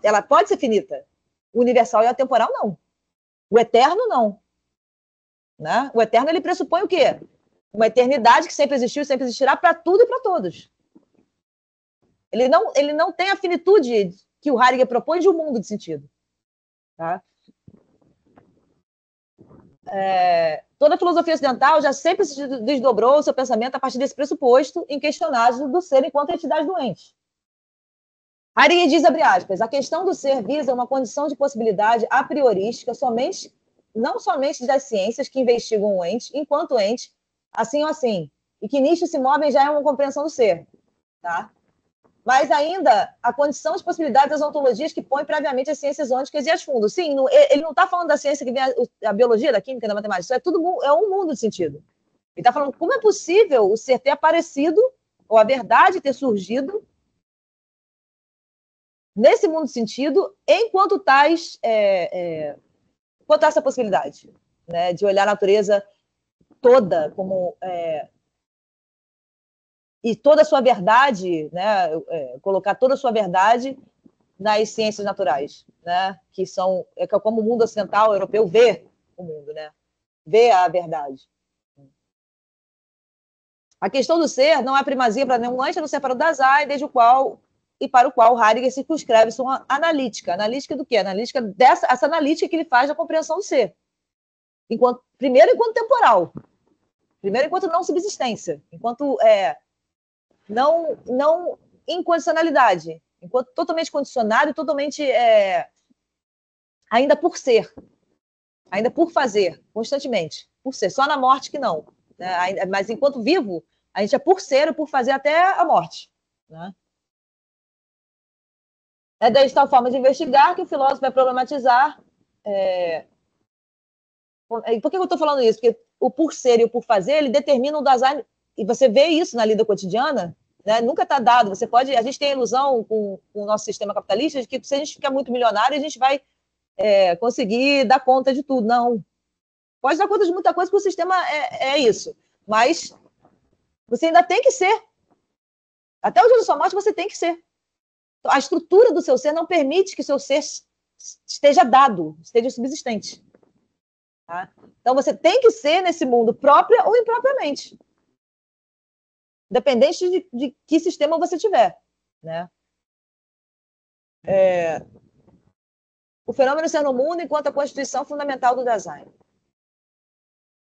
Ela pode ser finita. O universal e atemporal, não. O eterno, não. Né? O eterno ele pressupõe o quê? Uma eternidade que sempre existiu e sempre existirá para tudo e para todos. Ele não tem a finitude que o Heidegger propõe de um mundo de sentido. Tá? Toda a filosofia ocidental já sempre se desdobrou o seu pensamento a partir desse pressuposto inquestionável do ser enquanto entidade doente. Heidegger diz, abre aspas, a questão do ser visa uma condição de possibilidade a priorística não somente das ciências que investigam o ente, enquanto ente, assim ou assim, e que nisto se movem já é uma compreensão do ser. Tá? Mas ainda a condição de possibilidade das ontologias que põe previamente as ciências ônticas e as fundos. Sim, ele não está falando da ciência que vem a biologia, da química, da matemática, isso é um mundo de sentido. Ele está falando como é possível o ser ter aparecido, ou a verdade ter surgido, nesse mundo de sentido, enquanto enquanto essa possibilidade, né, de olhar a natureza toda como e toda a sua verdade, né, colocar toda a sua verdade nas ciências naturais, né, que são como o mundo ocidental europeu vê o mundo, né, vê a verdade. A questão do ser não é primazia para nenhum ente, não separado das AI, desde o qual e para o qual Heidegger circunscreve sua analítica. Analítica do quê? Analítica essa analítica que ele faz da compreensão do ser. Primeiro, enquanto temporal. Primeiro, enquanto não subsistência. Enquanto não incondicionalidade. Enquanto totalmente condicionado e totalmente ainda por ser. Ainda por fazer, constantemente. Por ser. Só na morte que não. Né? Mas enquanto vivo, a gente é por ser e por fazer até a morte. Né? É desta tal forma de investigar que o filósofo vai problematizar. Por que eu estou falando isso? Porque o por ser e o por fazer, ele determina o design, e você vê isso na lida cotidiana, né? Nunca está dado. Você pode, a gente tem a ilusão com o nosso sistema capitalista de que se a gente ficar muito milionário, a gente vai conseguir dar conta de tudo. Não. Pode dar conta de muita coisa, porque o sistema é isso. Mas você ainda tem que ser. Até o dia da sua morte, você tem que ser. A estrutura do seu ser não permite que o seu ser esteja dado, esteja subsistente. Tá? Então, você tem que ser nesse mundo, própria ou impropriamente. Dependente de que sistema você tiver. Né? O fenômeno ser no mundo enquanto a constituição fundamental do design.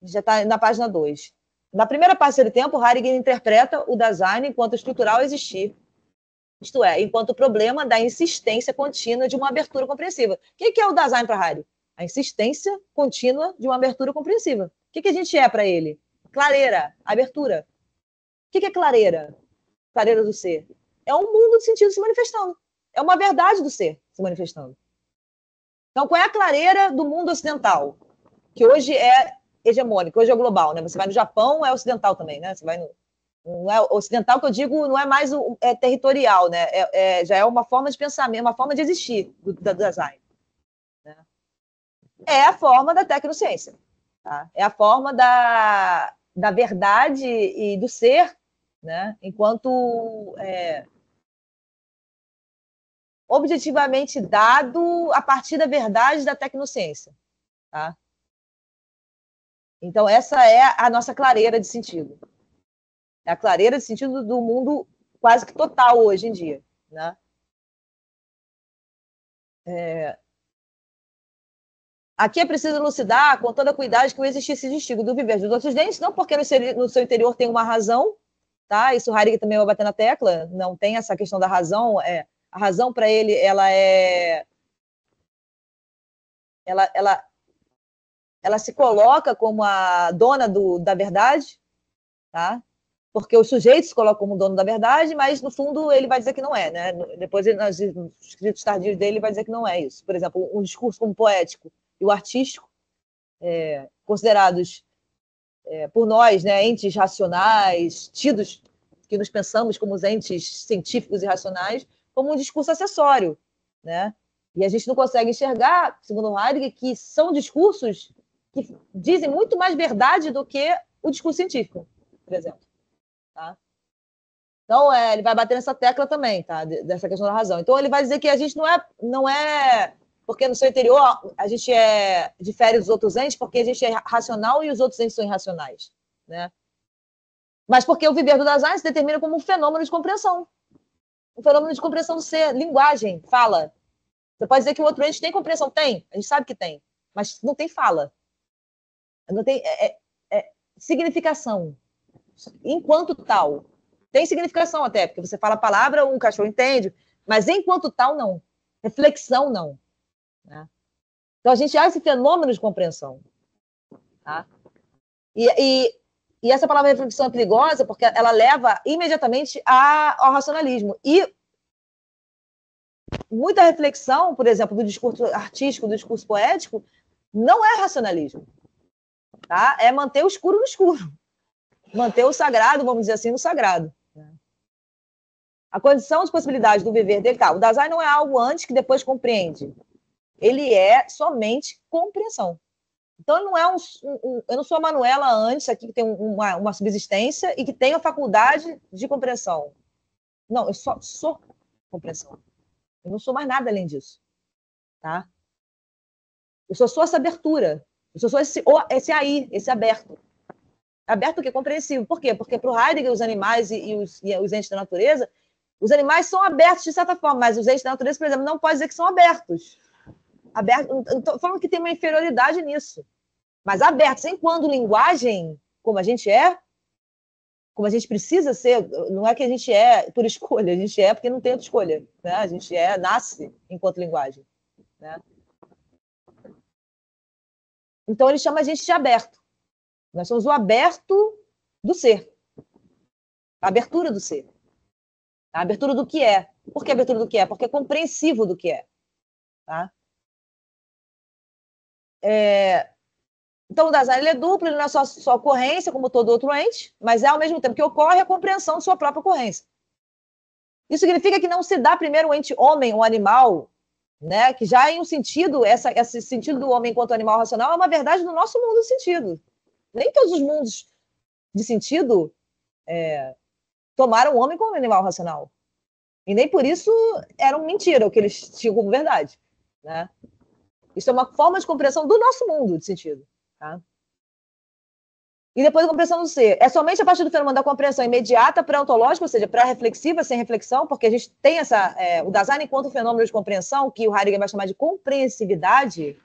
Já está na página 2. Na primeira parte do tempo, Heidegger interpreta o design enquanto estrutural existir. Isto é, enquanto problema da insistência contínua de uma abertura compreensiva. O que é o design para Heidegger? A insistência contínua de uma abertura compreensiva. O que a gente é para ele? Clareira, abertura. O que é clareira? Clareira do ser. É um mundo de sentido se manifestando. É uma verdade do ser se manifestando. Então, qual é a clareira do mundo ocidental? Que hoje é hegemônico, hoje é global, né? Você vai no Japão, é ocidental também, né? Você vai no... Não é ocidental que eu digo, não é mais territorial, né? Já é uma forma de pensamento, uma forma de existir do design. Né? É a forma da tecnociência. Tá? É a forma da verdade e do ser, né? Enquanto objetivamente dado a partir da verdade da tecnociência. Tá? Então, essa é a nossa clareira de sentido. É a clareira de sentido do mundo quase que total hoje em dia. Né? Aqui é preciso elucidar com toda cuidado que o existir se distingue do viver dos outros dentes, não porque no seu interior tem uma razão, tá? Isso o Heidegger também vai bater na tecla, não tem essa questão da razão, a razão para ele, ela se coloca como a dona da verdade, tá? Porque os sujeitos se colocam como dono da verdade, mas no fundo ele vai dizer que não é, né? Depois, nos escritos tardios dele, ele vai dizer que não é isso. Por exemplo, um discurso como poético e o artístico, considerados por nós, né, entes racionais, tidos que nos pensamos como os entes científicos e racionais, como um discurso acessório, né? E a gente não consegue enxergar, segundo Heidegger, que são discursos que dizem muito mais verdade do que o discurso científico, por exemplo. Tá? Então, ele vai bater nessa tecla também, tá? Dessa questão da razão. Então, ele vai dizer que a gente não é porque no seu interior a gente difere dos outros entes, porque a gente é racional e os outros entes são irracionais. Né? Mas porque o viver do design se determina como um fenômeno de compreensão. Um fenômeno de compreensão do ser, linguagem, fala. Você pode dizer que o outro ente tem compreensão? Tem, a gente sabe que tem, mas não tem fala. Não tem significação. Enquanto tal. Tem significação até, porque você fala a palavra, um cachorro entende, mas enquanto tal, não. Reflexão, não. Né? Então, a gente há esse fenômeno de compreensão. Tá? E essa palavra reflexão é perigosa porque ela leva imediatamente ao racionalismo. E muita reflexão, por exemplo, do discurso artístico, do discurso poético, não é racionalismo. Tá? É manter o escuro no escuro. Manter o sagrado, vamos dizer assim, no sagrado. A condição de possibilidade do viver dele, tá? O design não é algo antes que depois compreende. Ele é somente compreensão. Então, ele não é eu não sou a Manuela antes, aqui que tem uma subsistência e que tem a faculdade de compreensão. Não, eu só sou compreensão. Eu não sou mais nada além disso. Tá? Eu só sou essa abertura. Eu só sou esse aí, esse aberto. Aberto que é compreensível. Por quê? Porque para o Heidegger, os animais e os entes da natureza, os animais são abertos de certa forma, mas os entes da natureza, por exemplo, não pode dizer que são abertos. Não estou falando que tem uma inferioridade nisso. Mas abertos, enquanto linguagem, como a gente é, como a gente precisa ser, não é que a gente é por escolha, a gente é porque não tem outra escolha. Né? A gente nasce enquanto linguagem. Né? Então, ele chama a gente de aberto. Nós somos o aberto do ser. A abertura do ser. A abertura do que é. Por que a abertura do que é? Porque é compreensivo do que é. Tá? Então, o design ele é duplo, ele não é só ocorrência, como todo outro ente, mas é ao mesmo tempo que ocorre a compreensão de sua própria ocorrência. Isso significa que não se dá primeiro o ente homem, o animal, né? Que já em um sentido, esse sentido do homem enquanto animal racional é uma verdade do nosso mundo de sentido. Nem todos os mundos de sentido tomaram o homem como animal racional. E nem por isso eram mentira o que eles tinham como verdade. Né? Isso é uma forma de compreensão do nosso mundo de sentido. Tá? E depois a compreensão do ser. É somente a partir do fenômeno da compreensão imediata, pré-ontológica, ou seja, pré-reflexiva, sem reflexão, porque a gente tem o Dasein enquanto fenômeno de compreensão, que o Heidegger vai chamar de compreensividade,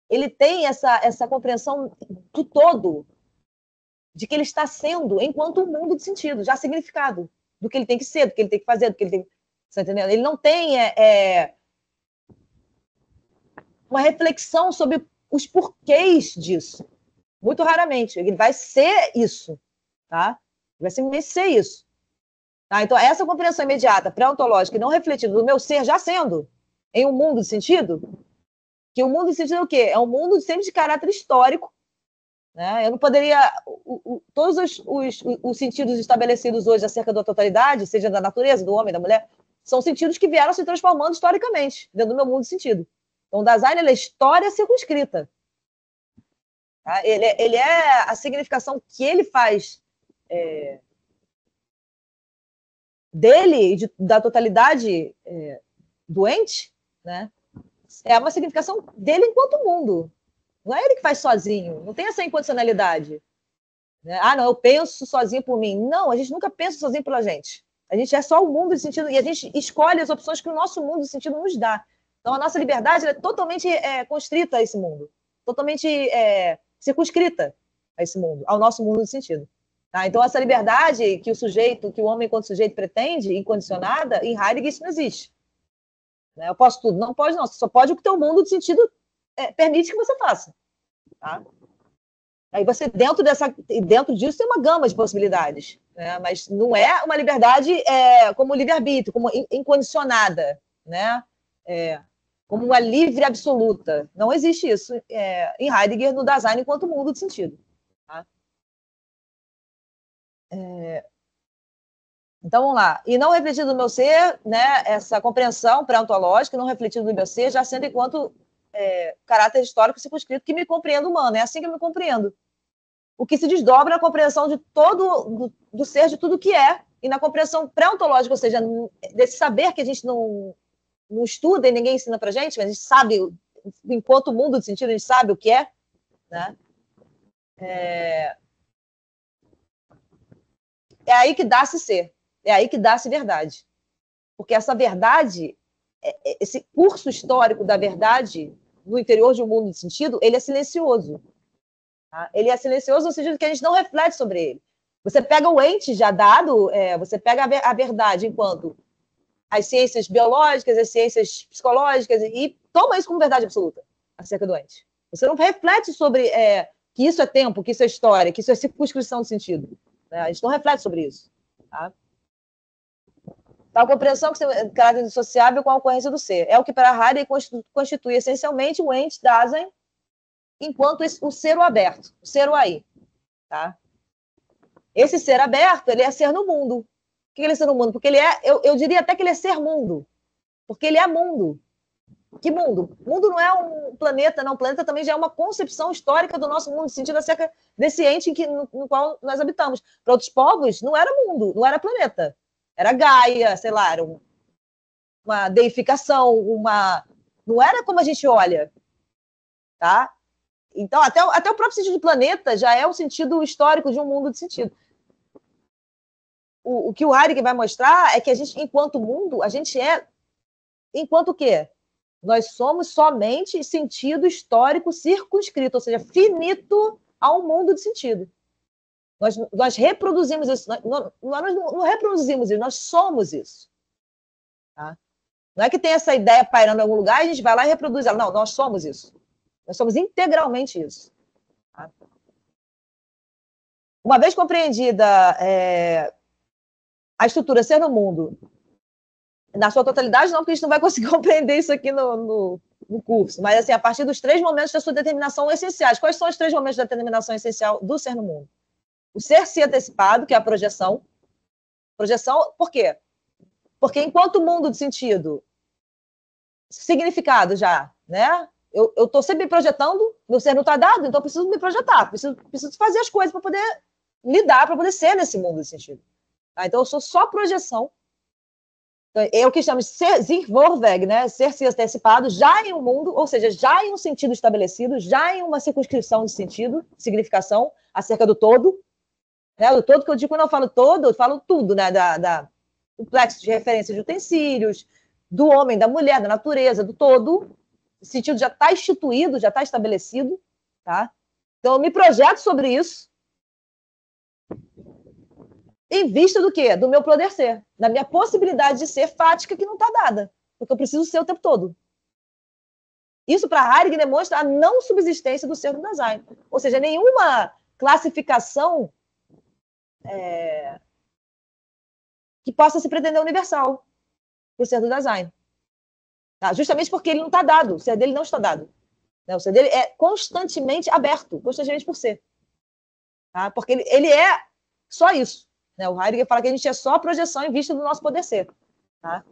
ele tem essa compreensão do todo, de que ele está sendo enquanto um mundo de sentido, já significado, do que ele tem que ser, do que ele tem que fazer, do que ele tem... Você tá entendendo? Ele não tem uma reflexão sobre os porquês disso. Muito raramente. Ele vai ser isso. Tá? Vai simplesmente ser isso. Tá? Então, essa compreensão imediata, pré-ontológica e não refletida do meu ser já sendo em um mundo de sentido, que o mundo de sentido é o quê? É um mundo sempre de caráter histórico. Né? Eu não poderia... todos os sentidos estabelecidos hoje acerca da totalidade, seja da natureza, do homem, da mulher, são sentidos que vieram se transformando historicamente dentro do meu mundo de sentido. Então, o Dasein é história circunscrita. Tá? Ele é a significação que ele faz dele, da totalidade doente, né? É uma significação dele enquanto mundo. Não é ele que faz sozinho, não tem essa incondicionalidade. Né? Ah, não, eu penso sozinho por mim. Não, a gente nunca pensa sozinho pela gente. A gente é só o mundo de sentido, e a gente escolhe as opções que o nosso mundo de sentido nos dá. Então, a nossa liberdade é totalmente constrita a esse mundo, totalmente circunscrita a esse mundo, ao nosso mundo de sentido. Tá? Então, essa liberdade que o homem enquanto sujeito pretende, incondicionada, em Heidegger isso não existe. Né? Eu posso tudo? Não pode não, você só pode o que o teu mundo de sentido permite que você faça. Tá? Aí você, dentro disso, tem uma gama de possibilidades, né? Mas não é uma liberdade como livre-arbítrio, como incondicionada, né? Como uma livre absoluta. Não existe isso em Heidegger, no Dasein, enquanto mundo de sentido. Tá? Então, vamos lá. E não refletido no meu ser, né, essa compreensão pré-ontológica, não refletido no meu ser, já sendo enquanto caráter histórico circunscrito que me compreendo humano. É assim que eu me compreendo. O que se desdobra na compreensão de todo do ser, de tudo que é, e na compreensão pré-ontológica, ou seja, desse saber que a gente não estuda e ninguém ensina pra gente, mas a gente sabe, enquanto mundo de sentido, a gente sabe o que é, né? É aí que dá-se ser, é aí que dá-se verdade. Porque essa verdade, esse curso histórico da verdade no interior de um mundo de sentido, ele é silencioso. Tá? Ele é silencioso no sentido que a gente não reflete sobre ele. Você pega o ente já dado, você pega a verdade enquanto as ciências biológicas, as ciências psicológicas, e toma isso como verdade absoluta acerca do ente. Você não reflete sobre que isso é tempo, que isso é história, que isso é circunscrição de sentido. Né? A gente não reflete sobre isso. Tá? Tal compreensão que tem caráter indissociável com a ocorrência do ser. É o que para Heidegger constitui essencialmente o ente Dasein, enquanto o ser o aberto, o ser o aí. Tá? Esse ser aberto, ele é ser no mundo. Por que ele é ser no mundo? Porque ele eu diria até que ele é ser mundo. Porque ele é mundo. Que mundo? Mundo não é um planeta, não. O planeta também já é uma concepção histórica do nosso mundo, no sentido acerca desse ente no qual nós habitamos. Para outros povos, não era mundo, não era planeta. Era Gaia, sei lá, era uma deificação, não era como a gente olha. Tá? Então, até o próprio sentido de planeta já é o sentido histórico de um mundo de sentido. O que o Heidegger vai mostrar é que a gente, enquanto mundo, a gente é enquanto o quê? Nós somos somente sentido histórico circunscrito, ou seja, finito a um mundo de sentido. Nós reproduzimos isso. Nós não reproduzimos isso, nós somos isso. Tá? Não é que tem essa ideia pairando em algum lugar e a gente vai lá e reproduz ela. Não, nós somos isso. Nós somos integralmente isso. Tá? Uma vez compreendida a estrutura ser no mundo, na sua totalidade, não, porque a gente não vai conseguir compreender isso aqui no curso, mas assim, a partir dos 3 momentos da sua determinação essenciais. Quais são os 3 momentos da determinação essencial do ser no mundo? O ser se antecipado, que é a projeção, Projeção, por quê? Porque enquanto mundo de sentido, significado já, né? Eu estou sempre me projetando, meu ser não está dado, então eu preciso me projetar, preciso fazer as coisas para poder lidar, para poder ser nesse mundo de sentido. Tá? Então eu sou só projeção. É o que chamamos de ser Zichvorweg, né? Ser-se antecipado já em um mundo, ou seja, já em um sentido estabelecido, já em uma circunscrição de sentido, significação, acerca do todo. Né? Do todo que eu digo, quando eu falo todo, eu falo tudo, né? Do plexo de referência de utensílios, do homem, da mulher, da natureza, do todo. O sentido já está instituído, já está estabelecido. Tá? Então, eu me projeto sobre isso, em vista do quê? Do meu poder ser, da minha possibilidade de ser fática que não está dada, porque eu preciso ser o tempo todo. Isso, para Heidegger, demonstra a não subsistência do ser do Dasein. Ou seja, nenhuma classificação que possa se pretender universal para o ser do Dasein. Tá? Justamente porque ele não está dado, o ser dele não está dado. Né? O ser dele é constantemente aberto, constantemente por ser. Tá? Porque ele é só isso. Né? O Heidegger fala que a gente é só projeção em vista do nosso poder ser. Tá?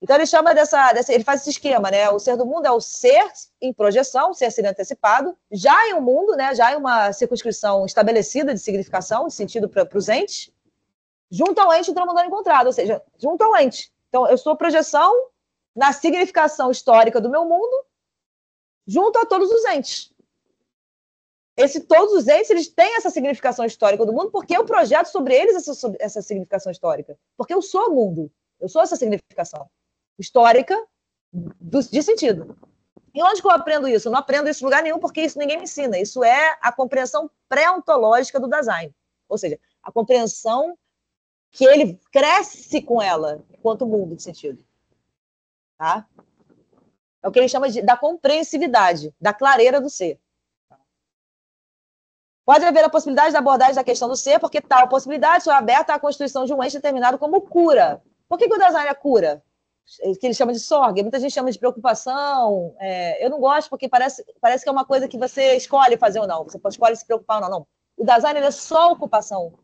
Então ele chama ele faz esse esquema, né? O ser do mundo é o ser em projeção, o ser sendo antecipado, já em um mundo, né? Já em uma circunscrição estabelecida de significação, de sentido para os entes, junto ao ente ultramundano encontrado, ou seja, junto ao ente. Então eu sou projeção na significação histórica do meu mundo, junto a todos os entes. Todos os entes, eles têm essa significação histórica do mundo porque eu projeto sobre eles essa significação histórica. Porque eu sou o mundo, eu sou essa significação histórica de sentido. E onde que eu aprendo isso? Eu não aprendo isso em lugar nenhum porque isso ninguém me ensina. Isso é a compreensão pré-ontológica do Dasein. Ou seja, a compreensão que ele cresce com ela enquanto mundo de sentido. Tá? É o que ele chama da compreensividade, da clareira do ser. Pode haver a possibilidade da abordagem da questão do ser, porque tal possibilidade só é aberta à constituição de um ente determinado como cura. Por que o Dasein é cura? Que ele chama de sorgue, muita gente chama de preocupação. Eu não gosto porque parece que é uma coisa que você escolhe fazer ou não. Você escolhe se preocupar ou não. Não. O Dasein ele é só ocupação.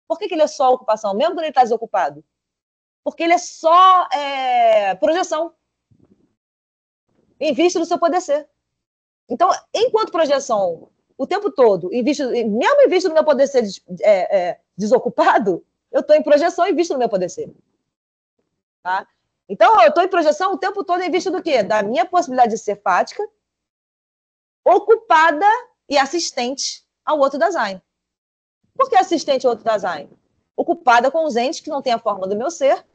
Por que ele é só ocupação? Mesmo quando ele está desocupado? Porque ele é só projeção em vista do seu poder ser. Então, enquanto projeção o tempo todo, mesmo em vista do meu poder ser desocupado, eu estou em projeção em vista do meu poder ser. Tá? Então, eu estou em projeção o tempo todo em vista do quê? Da minha possibilidade de ser fática, ocupada e assistente ao outro Dasein. Por que assistente ao outro Dasein? Ocupada com os entes que não têm a forma do meu ser.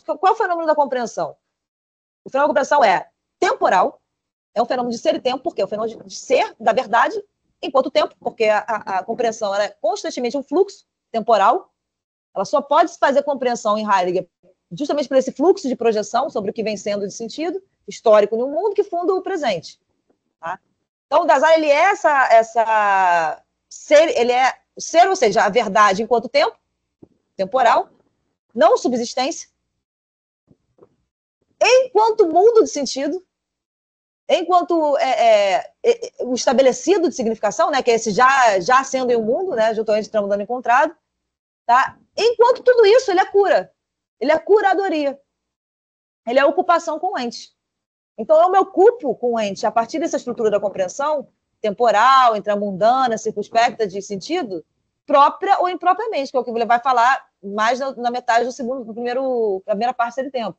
Qual é o fenômeno da compreensão? O fenômeno da compreensão é temporal, é um fenômeno de ser e tempo, porque é um fenômeno de ser, da verdade, enquanto tempo, porque a compreensão ela é constantemente um fluxo temporal. Ela só pode se fazer compreensão em Heidegger justamente por esse fluxo de projeção sobre o que vem sendo de sentido histórico no mundo que funda o presente. Tá? Então, o Dasein, ele é ele é ser, ou seja, a verdade enquanto tempo, temporal, não subsistência, enquanto mundo de sentido, enquanto o estabelecido de significação, né, que é esse já sendo em um mundo, né, juntamente tramando encontrado, tá? Enquanto tudo isso, ele é cura. Ele é curadoria. Ele é ocupação com o ente. Então, eu me ocupo com o ente a partir dessa estrutura da compreensão temporal, intramundana, circunspecta de sentido, própria ou impropriamente, que é o que ele vai falar mais na metade da primeira parte desse tempo.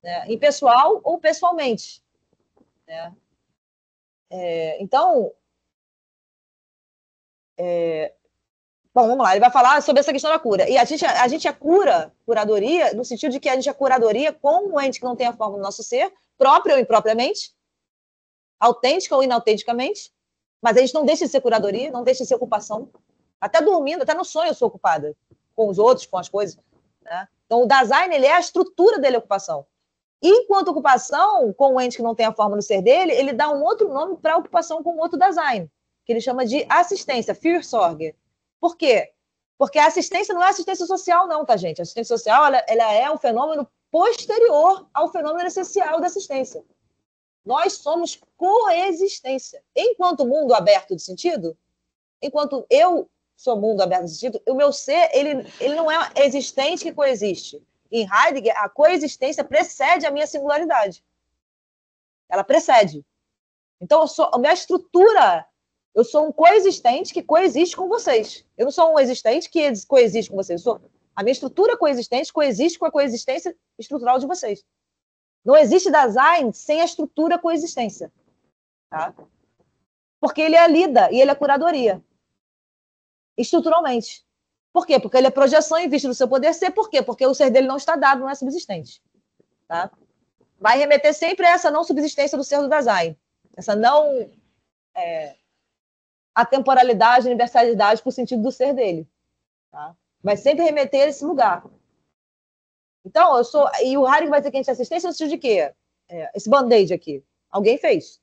Né? Impessoal ou pessoalmente. Né? Então, bom, vamos lá, ele vai falar sobre essa questão da cura. E a gente é curadoria, no sentido de que a gente é curadoria com um ente que não tem a forma do nosso ser, próprio ou impropriamente, autêntica ou inautenticamente, mas a gente não deixa de ser curadoria, não deixa de ser ocupação. Até dormindo, até no sonho eu sou ocupada com os outros, com as coisas. Né? Então, o Dasein, ele é a estrutura dele, a ocupação. E, enquanto ocupação, com o ente que não tem a forma do ser dele, ele dá um outro nome para a ocupação com outro Dasein, que ele chama de assistência, Fürsorge. Por quê? Porque a assistência não é assistência social, não, tá, gente? A assistência social ela é um fenômeno posterior ao fenômeno essencial da assistência. Nós somos coexistência. Enquanto mundo aberto de sentido, enquanto eu sou mundo aberto nesse sentido, o meu ser, ele não é existente que coexiste. Em Heidegger, a coexistência precede a minha singularidade. Ela precede. Então, a minha estrutura, eu sou um coexistente que coexiste com vocês. Eu não sou um existente que coexiste com vocês. A minha estrutura coexistente coexiste com a coexistência estrutural de vocês. Não existe design sem a estrutura coexistência. Tá? Porque ele é a lida e ele é a curadoria. Estruturalmente. Por quê? Porque ele é projeção em vista do seu poder ser. Por quê? Porque o ser dele não está dado, não é subsistente. Tá? Vai remeter sempre a essa não subsistência do ser do design. Essa não atemporalidade, universalidade por sentido do ser dele. Tá? Vai sempre remeter a esse lugar. Então, eu sou... E o Heidegger vai dizer que a gente é assistência no sentido de quê? Esse band-aid aqui. Alguém fez.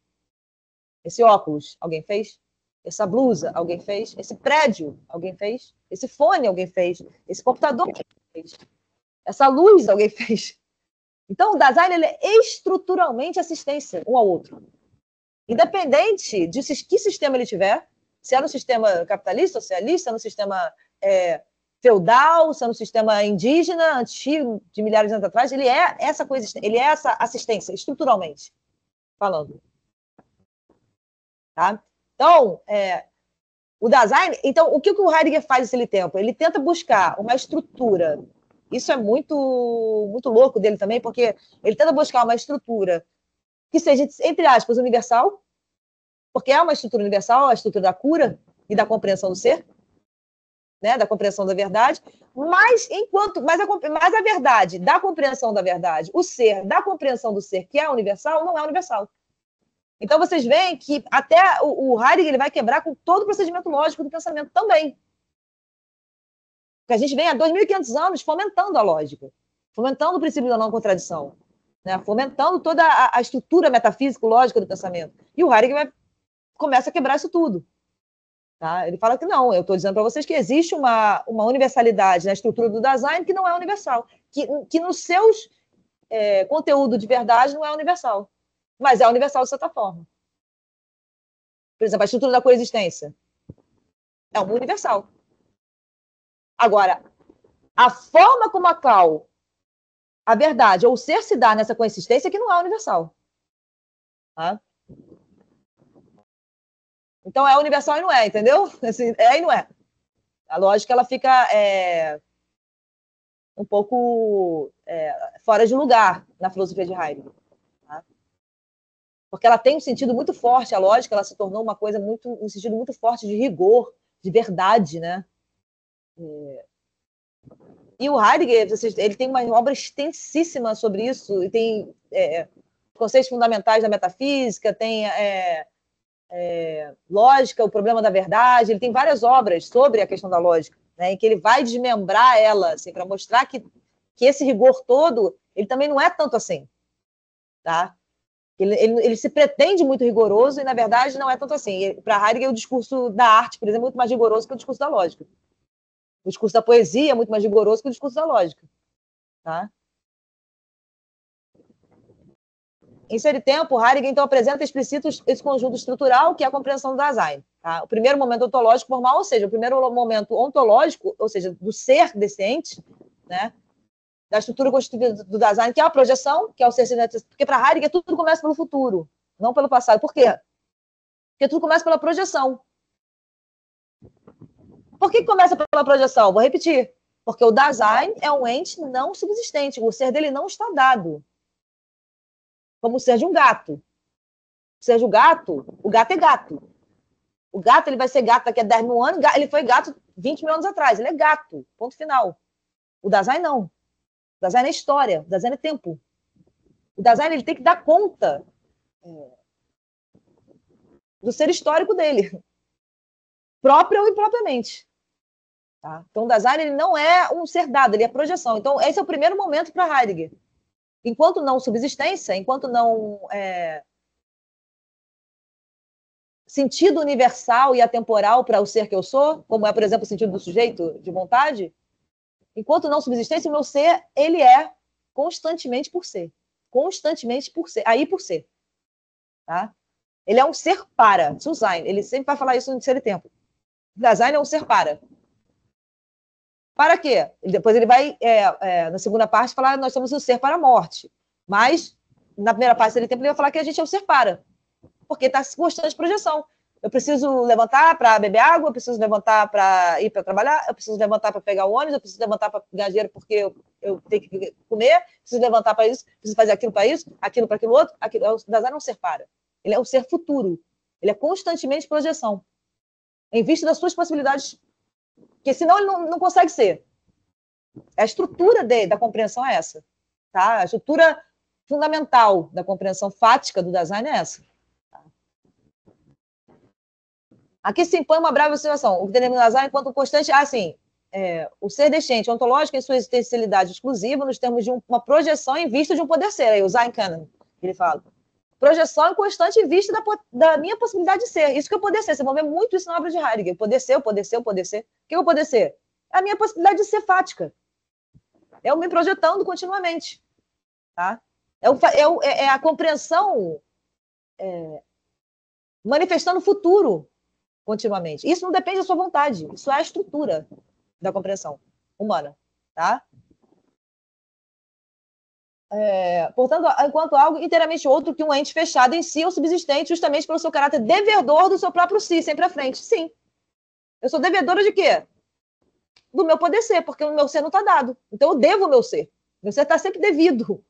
Esse óculos, alguém fez. Essa blusa, alguém fez. Esse prédio, alguém fez. Esse fone, alguém fez. Esse computador, alguém fez. Essa luz, alguém fez. Então, o design ele é estruturalmente assistência um ao outro. Independente de que sistema ele tiver, se é no sistema capitalista, socialista, no sistema feudal, se é no sistema indígena, antigo, de milhares de anos atrás, ele é essa coisa, ele é essa assistência, estruturalmente falando. Tá? Então, o design... Então, o que o Heidegger faz nesse tempo? Ele tenta buscar uma estrutura. Isso é muito, muito louco dele também, porque ele tenta buscar uma estrutura que seja, entre aspas, universal, porque é uma estrutura universal, a estrutura da cura e da compreensão do ser, né, da compreensão da verdade, mas a verdade, da compreensão da verdade, o ser, da compreensão do ser, que é universal, não é universal. Então, vocês veem que até o Heidegger ele vai quebrar com todo o procedimento lógico do pensamento também. Porque a gente vem há 2.500 anos fomentando a lógica, fomentando o princípio da não contradição, né? Fomentando toda a estrutura metafísico-lógica do pensamento. E o Heidegger começa a quebrar isso tudo. Tá? Ele fala que não, eu estou dizendo para vocês que existe uma universalidade na estrutura do design que não é universal, que nos seus conteúdo de verdade não é universal, mas é universal de certa forma. Por exemplo, a estrutura da coexistência é uma universal. Agora, a forma como a qual a verdade ou o ser se dá nessa coexistência é que não é universal. Tá? Então, é universal e não é, entendeu? Assim, é e não é. A lógica ela fica um pouco fora de lugar na filosofia de Heidegger. Tá? Porque ela tem um sentido muito forte, a lógica ela se tornou uma coisa um sentido muito forte de rigor, de verdade, né? E o Heidegger, ele tem uma obra extensíssima sobre isso, e tem conceitos fundamentais da metafísica, tem lógica, o problema da verdade, ele tem várias obras sobre a questão da lógica, né, em que ele vai desmembrar ela, assim, para mostrar que esse rigor todo, ele também não é tanto assim, tá? Ele se pretende muito rigoroso e, na verdade, não é tanto assim. Para Heidegger, o discurso da arte, por exemplo, é muito mais rigoroso que o discurso da lógica. O discurso da poesia é muito mais rigoroso que o discurso da lógica. Tá? Em seu tempo, Heidegger, então, apresenta explicito esse conjunto estrutural que é a compreensão do Dasein. Tá? O primeiro momento ontológico formal, ou seja, o primeiro momento ontológico, ou seja, do ser desse ente, né? Da estrutura constitutiva do Dasein, que é a projeção, que é o ser... Porque para Heidegger tudo começa pelo futuro, não pelo passado. Por quê? Porque tudo começa pela projeção. Por que começa pela projeção? Vou repetir. Porque o Dasein é um ente não subsistente. O ser dele não está dado. Como o ser de um gato. O ser do gato, o gato é gato. O gato ele vai ser gato daqui a 10 mil anos, ele foi gato 20 mil anos atrás. Ele é gato, ponto final. O Dasein não. O Dasein é história, o Dasein é tempo. O Dasein ele tem que dar conta do ser histórico dele. Próprio ou impropriamente. Tá? Então, o Dasein ele não é um ser dado, ele é projeção. Então, esse é o primeiro momento para Heidegger. Enquanto não subsistência, enquanto não sentido universal e atemporal para o ser que eu sou, como é, por exemplo, o sentido do sujeito de vontade, enquanto não subsistência, o meu ser, ele é constantemente por ser. Constantemente por ser. Aí por ser. Tá? Ele é um ser para, zu sein. Ele sempre vai falar isso no terceiro tempo. Dasein é um ser para. Para quê? Depois ele vai, na segunda parte, falar que nós somos o ser para a morte. Mas, na primeira parte dele tempo, ele vai falar que a gente é o ser para. Porque está em constante projeção. Eu preciso levantar para beber água, eu preciso levantar para ir para trabalhar, eu preciso levantar para pegar o ônibus, eu preciso levantar para ganhar dinheiro porque eu tenho que comer, preciso levantar para isso, preciso fazer aquilo para isso, aquilo para aquilo outro. Aquilo. O Dasein não é um ser para. Ele é um ser futuro. Ele é constantemente projeção. Em vista das suas possibilidades, porque senão ele não consegue ser. A estrutura da compreensão é essa. Tá? A estrutura fundamental da compreensão fática do Dasein é essa. Aqui se impõe uma breve observação. O que determina o Dasein enquanto constante, o ser desciente ontológico em sua existencialidade exclusiva, nos termos de uma projeção em vista de um poder ser. Aí o Sein Canon, ele fala. Projeção constante em vista da minha possibilidade de ser. Isso que é o poder ser. Vocês vão ver muito isso na obra de Heidegger. O poder ser, o poder ser, o poder ser. O que é o poder ser? É a minha possibilidade de ser fática. É eu me projetando continuamente. Tá? É a compreensão manifestando o futuro continuamente. Isso não depende da sua vontade. Isso é a estrutura da compreensão humana. Tá? Portanto, enquanto algo inteiramente outro que um ente fechado em si ou subsistente, justamente pelo seu caráter devedor do seu próprio si, sempre à frente. Sim. Eu sou devedora de quê? Do meu poder ser, porque o meu ser não está dado. Então, eu devo o meu ser. Meu ser está sempre devido.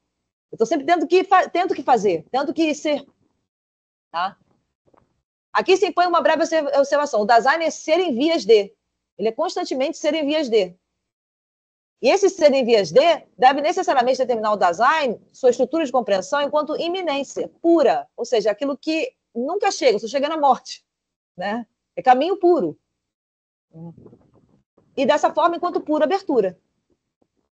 Eu estou sempre tendo que fazer, tendo que ser. Tá? Aqui se impõe uma breve observação. O Dasein é ser em vias de. Ele é constantemente ser em vias de. E esse ser em vias de deve necessariamente determinar o Dasein, sua estrutura de compreensão, enquanto iminência pura, ou seja, aquilo que nunca chega, só chega na morte. Né? É caminho puro. E dessa forma, enquanto pura abertura.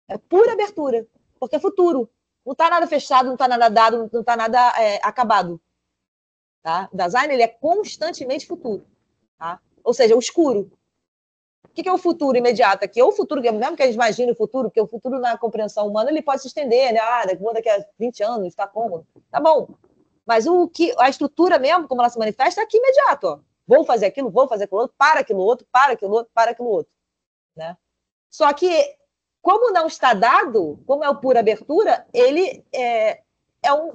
É pura abertura, porque é futuro. Não está nada fechado, não está nada dado, não está nada acabado. Tá? O Dasein ele é constantemente futuro. Tá? Ou seja, o escuro. O que é o futuro imediato aqui? Ou o futuro, mesmo que a gente imagine o futuro, porque o futuro na compreensão humana ele pode se estender, né? Daqui a 20 anos, está cômodo. Tá bom. Mas a estrutura mesmo, como ela se manifesta, é aqui imediato. Ó. Vou fazer aquilo outro, para aquilo outro, para aquilo outro, para aquilo outro. Né? Só que, como não está dado, como é o pura abertura, ele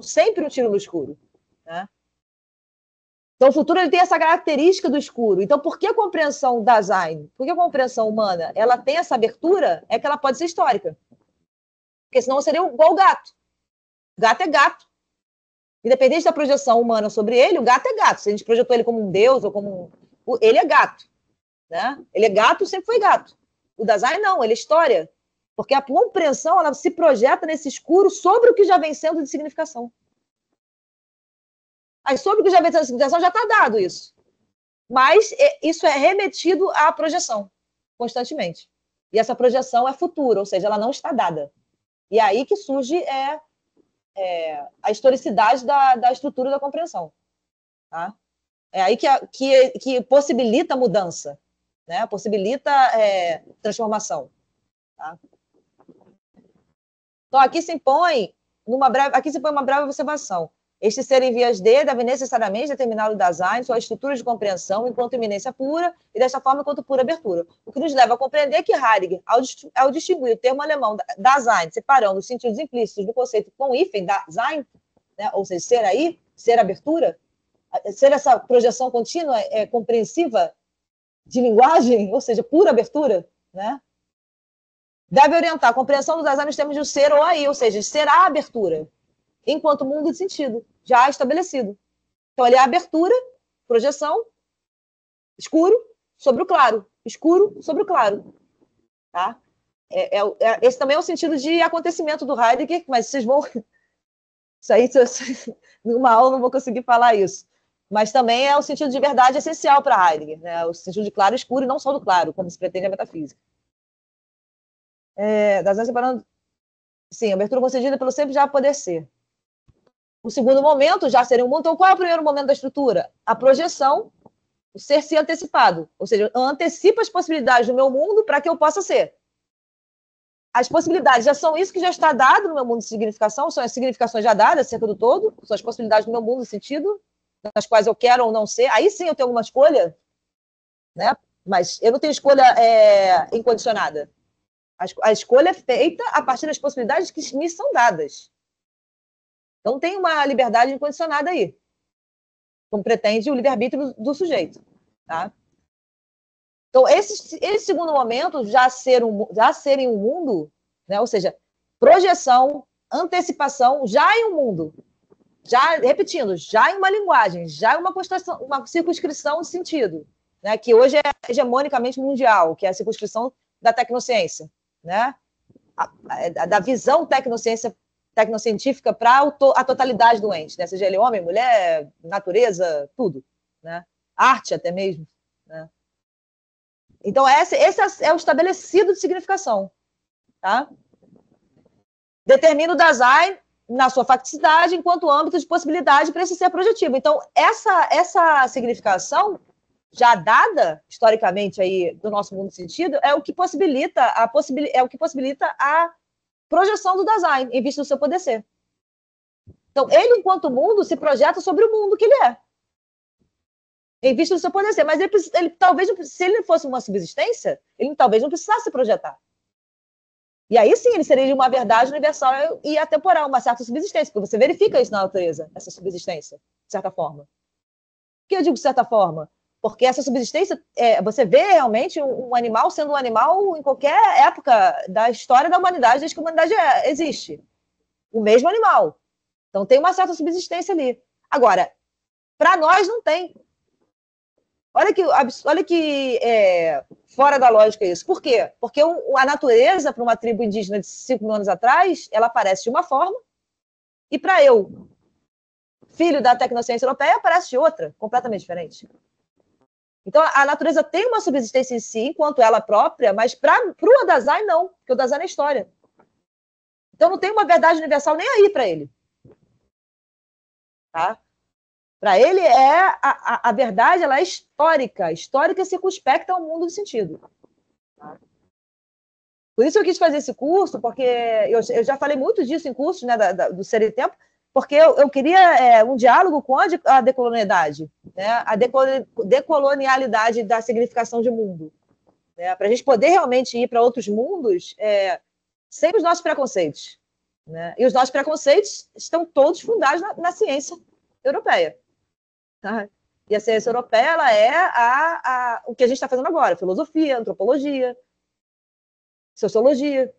sempre um tiro no escuro. Né? Então, o futuro ele tem essa característica do escuro. Então, por que a compreensão Dasein, por que a compreensão humana, ela tem essa abertura, é que ela pode ser histórica. Porque senão seria igual o gato. Gato é gato. Independente da projeção humana sobre ele, o gato é gato. Se a gente projetou ele como um deus ou como ele é gato. Né? Ele é gato, sempre foi gato. O Dasein não, ele é história. Porque a compreensão ela se projeta nesse escuro sobre o que já vem sendo de significação. Aí, sobre o que já vem sendo de significação, já está dado isso. Mas isso é remetido à projeção, constantemente. E essa projeção é futura, ou seja, ela não está dada. E é aí que surge a historicidade da estrutura da compreensão. Tá? É aí que possibilita a mudança, né? Possibilita transformação. Tá? Então, aqui se impõe uma breve observação. Este ser em vias de deve necessariamente determinar o Dasein, sua estrutura de compreensão, enquanto iminência pura, e desta forma, enquanto pura abertura. O que nos leva a compreender que Heidegger, ao distinguir o termo alemão Dasein, separando os sentidos implícitos do conceito com hífen, Dasein, né, ou seja, ser aí, ser abertura, ser essa projeção contínua, compreensiva de linguagem, ou seja, pura abertura, né? Deve orientar a compreensão do Dasein nos termos de ser ou aí, ou seja, ser a abertura, enquanto mundo de sentido, já estabelecido. Então, ele é a abertura, projeção, escuro sobre o claro, escuro sobre o claro. Tá? Esse também é o sentido de acontecimento do Heidegger, mas vocês vão... Isso aí, numa aula não vou conseguir falar isso. Mas também é o sentido de verdade essencial para Heidegger, né? O sentido de claro e escuro, e não só do claro, como se pretende a metafísica. Dasein separando... Sim, abertura concedida pelo sempre já poder ser. O segundo momento já seria um mundo. Então, qual é o primeiro momento da estrutura? A projeção, o ser se antecipado. Ou seja, eu antecipo as possibilidades do meu mundo para que eu possa ser. As possibilidades já são isso que já está dado no meu mundo de significação, são as significações já dadas acerca do todo, são as possibilidades do meu mundo de sentido, das quais eu quero ou não ser. Aí sim eu tenho alguma escolha, né? Mas eu não tenho escolha incondicionada. A escolha é feita a partir das possibilidades que me são dadas. Então, tem uma liberdade incondicionada aí, como pretende o livre-arbítrio do sujeito. Tá? Então, esse segundo momento, já serem um mundo, né? Ou seja, projeção, antecipação, já em um mundo, já, repetindo, já em uma linguagem, já em uma circunscrição de sentido, né? Que hoje é hegemonicamente mundial, que é a circunscrição da tecnociência, né? Da visão tecnocientífica para a totalidade do ente, né? Seja ele homem, mulher, natureza, tudo, né? Arte até mesmo, né? Então, esse é o estabelecido de significação. Tá? Determina o Dasein na sua facticidade enquanto âmbito de possibilidade para esse ser projetivo. Então, essa significação, já dada historicamente aí do nosso mundo de sentido, é o que possibilita a projeção do Dasein em vista do seu poder ser. Então, ele, enquanto mundo, se projeta sobre o mundo que ele é. Em vista do seu poder ser. Mas ele talvez, se ele fosse uma subsistência, ele talvez não precisasse se projetar. E aí sim ele seria uma verdade universal e atemporal, uma certa subsistência, porque você verifica isso na natureza, essa subsistência, de certa forma. Por que eu digo de certa forma? Porque essa subsistência, você vê realmente um animal sendo um animal em qualquer época da história da humanidade, desde que a humanidade existe. O mesmo animal. Então tem uma certa subsistência ali. Agora, para nós não tem. Olha que fora da lógica isso. Por quê? Porque a natureza, para uma tribo indígena de 5 mil anos atrás, ela aparece de uma forma, e para eu, filho da tecnociência europeia, aparece de outra, completamente diferente. Então, a natureza tem uma subsistência em si, enquanto ela própria, mas para o Dasein, não, porque o Dasein é história. Então, não tem uma verdade universal nem aí para ele. Tá? Para ele, a verdade ela é histórica e circunspecta ao mundo do sentido. Tá? Por isso eu quis fazer esse curso, porque eu já falei muito disso em cursos, né, do Ser e Tempo, porque eu queria um diálogo com a decolonialidade, né, a decolonialidade da significação de mundo, né, para a gente poder realmente ir para outros mundos sem os nossos preconceitos. Né? E os nossos preconceitos estão todos fundados na ciência europeia. Tá? E a ciência europeia ela é o que a gente está fazendo agora, filosofia, antropologia, sociologia.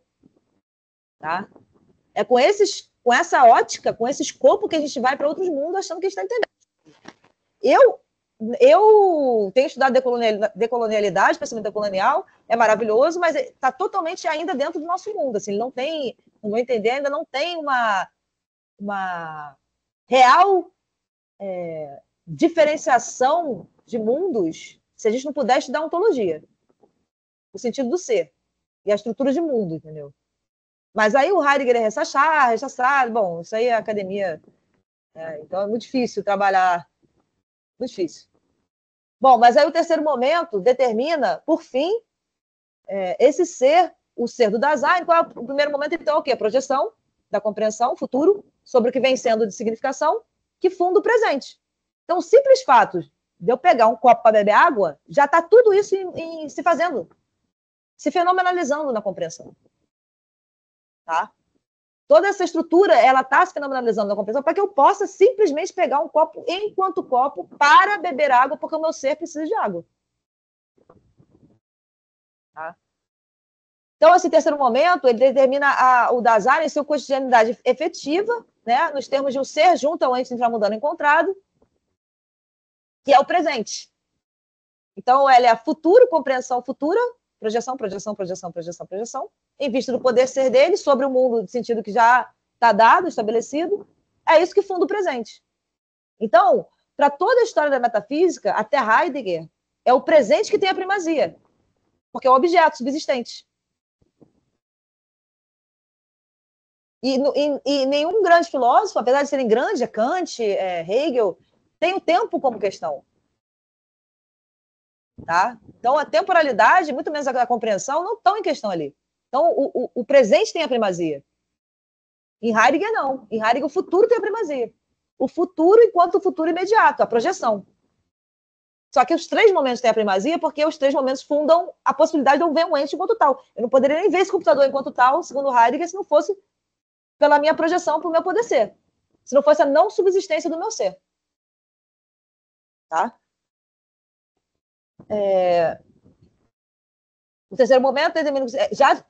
Tá? É com essa ótica, com esse escopo que a gente vai para outros mundos achando que a gente está entendendo. Eu tenho estudado decolonialidade, pensamento decolonial, é maravilhoso, mas está totalmente ainda dentro do nosso mundo. Assim, ele não tem, no meu entender, ainda não tem uma real diferenciação de mundos se a gente não puder estudar ontologia, o sentido do ser e a estrutura de mundo, entendeu? Mas aí o Heidegger é rechaçado, bom, isso aí é academia, então é muito difícil trabalhar, muito difícil. Bom, mas aí o terceiro momento determina, por fim, esse ser, o ser do Dasein. Qual é o primeiro momento, então, é o quê? Projeção da compreensão, futuro, sobre o que vem sendo de significação, que funda o presente. Então, o simples fato de eu pegar um copo para beber água, já está tudo isso se fazendo, se fenomenalizando na compreensão. Tá? Toda essa estrutura, ela está se fenomenalizando na compreensão para que eu possa simplesmente pegar um copo enquanto copo para beber água, porque o meu ser precisa de água. Tá? Então, esse terceiro momento, ele determina o Dasein em sua cotidianidade efetiva, né, nos termos de um ser junto ao ente intramundano encontrado, que é o presente. Então, ela é a futuro, compreensão futura, projeção, projeção, projeção, projeção, projeção, em vista do poder ser dele sobre o mundo, de sentido que já está dado, estabelecido, é isso que funda o presente. Então, para toda a história da metafísica, até Heidegger, é o presente que tem a primazia, porque é o objeto subsistente. E nenhum grande filósofo, apesar de serem grandes, Kant, Hegel, tem o tempo como questão. Tá? Então, a temporalidade, muito menos a compreensão, não estão em questão ali. Então, o presente tem a primazia. Em Heidegger, não. Em Heidegger, o futuro tem a primazia. O futuro enquanto o futuro imediato, a projeção. Só que os três momentos têm a primazia porque os três momentos fundam a possibilidade de eu ver um ente enquanto tal. Eu não poderia nem ver esse computador enquanto tal, segundo Heidegger, se não fosse pela minha projeção para o meu poder ser. Se não fosse a não subsistência do meu ser. Tá? O terceiro momento determina.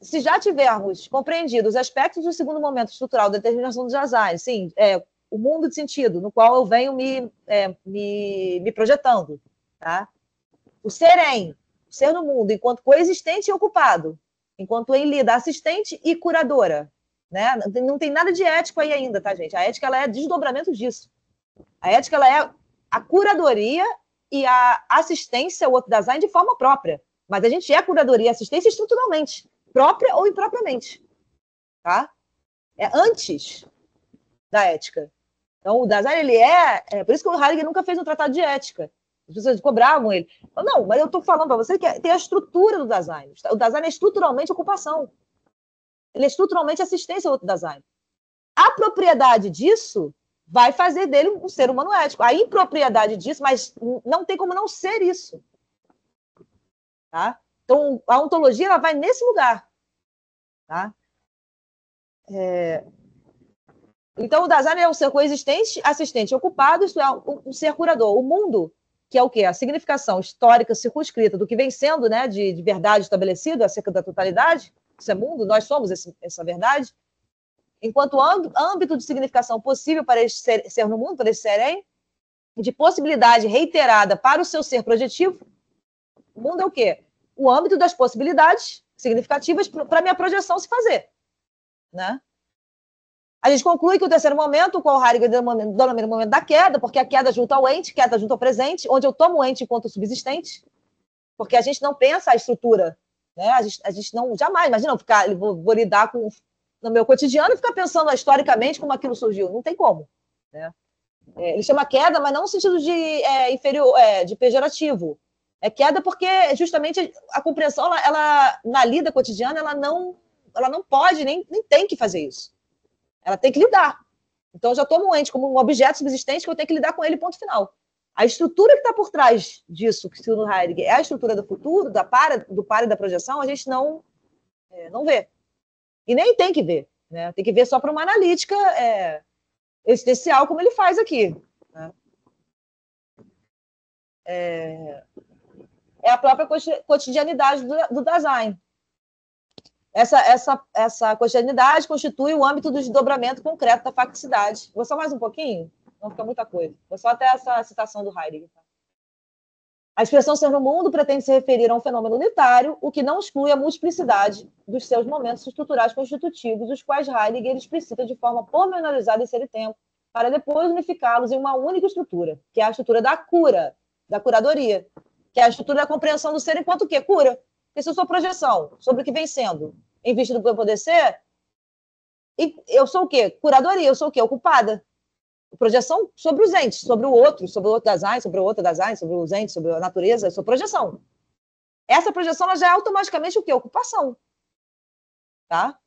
Se já tivermos compreendido os aspectos do segundo momento estrutural da determinação do design, sim, o mundo de sentido, no qual eu venho me projetando. Tá? O serem, o ser no mundo, enquanto coexistente e ocupado, enquanto em lida assistente e curadora. Né? Não tem nada de ético aí ainda, tá, gente? A ética ela é desdobramento disso. A ética ela é a curadoria e a assistência ao outro design de forma própria. Mas a gente é curadoria e assistência estruturalmente, própria ou impropriamente. Tá? É antes da ética. Então, o design, ele por isso que o Heidegger nunca fez um tratado de ética. As pessoas cobravam ele. Não, mas eu estou falando para você que tem a estrutura do design. O design é estruturalmente ocupação. Ele é estruturalmente assistência ao outro design. A propriedade disso vai fazer dele um ser humano ético. A impropriedade disso, mas não tem como não ser isso. Tá? Então, a ontologia ela vai nesse lugar. Tá? Então, o design é um ser coexistente, assistente, ocupado, isso é um ser curador. O mundo, que é o quê? A significação histórica circunscrita do que vem sendo, né, de verdade estabelecido acerca da totalidade, isso é mundo, nós somos essa verdade, enquanto âmbito de significação possível para este ser no mundo, para este serem, de possibilidade reiterada para o seu ser projetivo, o mundo é o quê? O âmbito das possibilidades significativas para a minha projeção se fazer. Né? A gente conclui que o terceiro momento, o qual Heidegger denomina o momento da queda, porque a queda junto ao ente, queda junto ao presente, onde eu tomo o ente enquanto subsistente, porque a gente não pensa a estrutura. Né? A gente não, jamais, imagina eu ficar, vou lidar com, no meu cotidiano e ficar pensando historicamente como aquilo surgiu. Não tem como. Né? Ele chama queda, mas não no sentido de inferior, de pejorativo. É queda porque justamente a compreensão, ela na lida cotidiana, ela não pode, nem tem que fazer isso. Ela tem que lidar. Então, eu já tomo um ente como um objeto subsistente que eu tenho que lidar com ele, ponto final. A estrutura que está por trás disso, que segundo Heidegger é a estrutura do futuro, do para e da projeção, a gente não vê. E nem tem que ver. Né? Tem que ver só para uma analítica existencial, como ele faz aqui. Né? É a própria cotidianidade do design. Essa cotidianidade constitui o âmbito do desdobramento concreto da facticidade. Vou só mais um pouquinho? Não fica muita coisa. Vou só até essa citação do Heidegger. Tá? A expressão ser no mundo pretende se referir a um fenômeno unitário, o que não exclui a multiplicidade dos seus momentos estruturais constitutivos, os quais Heidegger explicita de forma pormenorizada em Ser e Tempo, para depois unificá-los em uma única estrutura, que é a estrutura da cura, da curadoria, que é a estrutura da compreensão do ser enquanto o quê? Cura. Porque se eu sou projeção sobre o que vem sendo em vista do que eu poder ser, eu sou o quê? Curadoria, eu sou o quê? Ocupada. Projeção sobre os entes, sobre o outro design, sobre o outro design, sobre os entes, sobre a natureza, eu sou projeção. Essa projeção ela já é automaticamente o quê? Ocupação. Tá?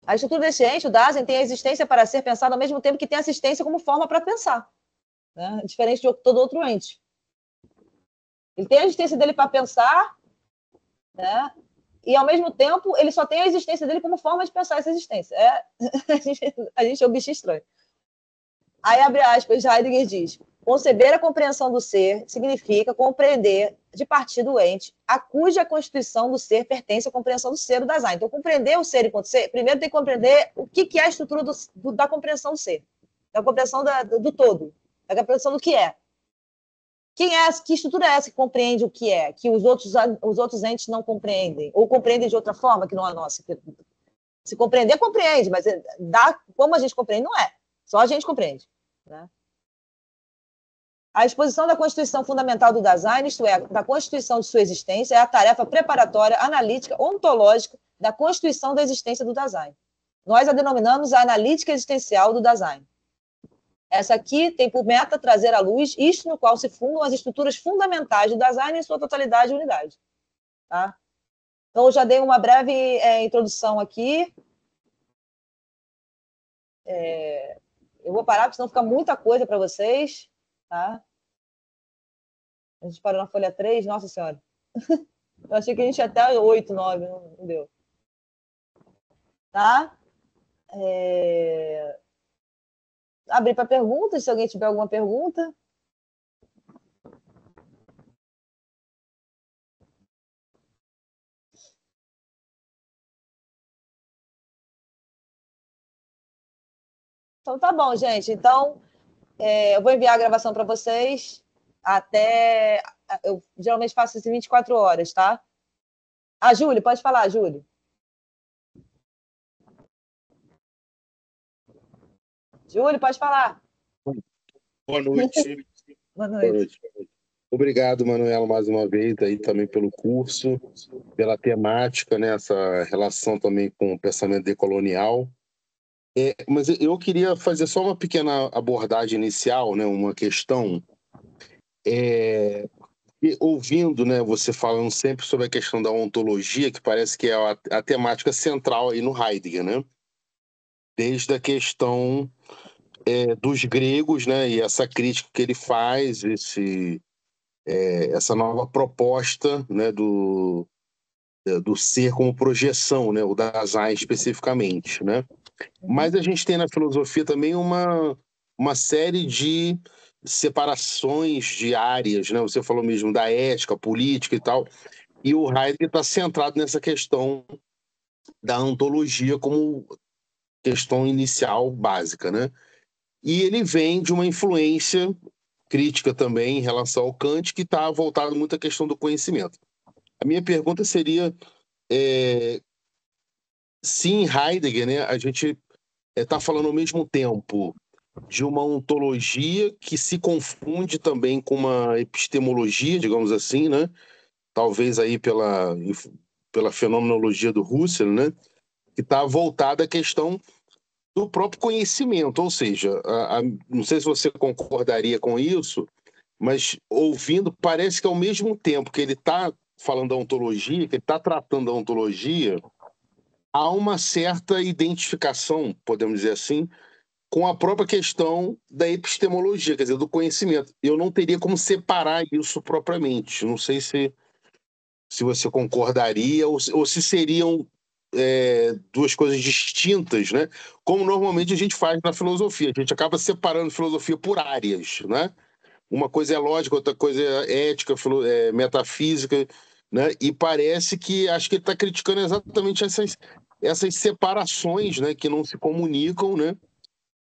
A estrutura desse ente, o Dasein, tem a existência para ser pensado ao mesmo tempo que tem assistência como forma para pensar. Né? Diferente de todo outro ente. Ele tem a existência dele para pensar, né? E, ao mesmo tempo, ele só tem a existência dele como forma de pensar essa existência. A gente é um bicho estranho. Aí, abre aspas, Heidegger diz, conceber a compreensão do ser significa compreender de partir do ente, a cuja constituição do ser pertence à compreensão do ser, do design. Então, compreender o ser enquanto ser, primeiro tem que compreender o que é a estrutura da compreensão do ser, da compreensão do todo, da compreensão do que é. Que estrutura é essa que compreende o que é, que os outros entes não compreendem, ou compreendem de outra forma que não a nossa? Se compreender, compreende, mas como a gente compreende, não é. Só a gente compreende. Né? A exposição da constituição fundamental do design, isto é, da constituição de sua existência, é a tarefa preparatória, analítica, ontológica da constituição da existência do design. Nós a denominamos a analítica existencial do design. Essa aqui tem por meta trazer à luz isto no qual se fundam as estruturas fundamentais do design em sua totalidade e unidade. Tá? Então, eu já dei uma breve introdução aqui. Eu vou parar, porque senão fica muita coisa para vocês. Tá? A gente parou na folha 3, nossa senhora. Eu achei que a gente ia até 8, 9, não deu. Tá? Abrir para perguntas, se alguém tiver alguma pergunta. Então tá bom, gente. Então, eu vou enviar a gravação para vocês até... Eu geralmente faço isso em 24 horas, tá? Júlio, pode falar, Júlio. Júlio, pode falar. Boa noite. Boa noite. Obrigado, Manuela, mais uma vez, aí também pelo curso, pela temática, né, essa relação também com o pensamento decolonial. Mas eu queria fazer só uma pequena abordagem inicial, né, uma questão. Ouvindo, né, você falando sempre sobre a questão da ontologia, que parece que é a temática central aí no Heidegger, né? Desde a questão dos gregos, né, e essa crítica que ele faz, essa nova proposta, né, do ser como projeção, né, o Dasein especificamente, né? Mas a gente tem na filosofia também uma série de separações de áreas, né? Você falou mesmo da ética, política e tal, e o Heidegger está centrado nessa questão da ontologia como questão inicial básica, né? E ele vem de uma influência crítica também em relação ao Kant, que está voltado muito à questão do conhecimento. A minha pergunta seria se em Heidegger, né, a gente está falando ao mesmo tempo de uma ontologia que se confunde também com uma epistemologia, digamos assim, né? Talvez aí pela fenomenologia do Husserl, né? Que está voltada à questão do próprio conhecimento, ou seja, não sei se você concordaria com isso, mas ouvindo, parece que ao mesmo tempo que ele está falando da ontologia, que ele está tratando da ontologia, há uma certa identificação, podemos dizer assim, com a própria questão da epistemologia, quer dizer, do conhecimento. Eu não teria como separar isso propriamente. Não sei se você concordaria ou se seriam duas coisas distintas, né? Como normalmente a gente faz na filosofia. A gente acaba separando filosofia por áreas, né? Uma coisa é lógica, outra coisa é ética, metafísica, né? E parece que acho que ele está criticando exatamente essas separações, né? Que não se comunicam, né?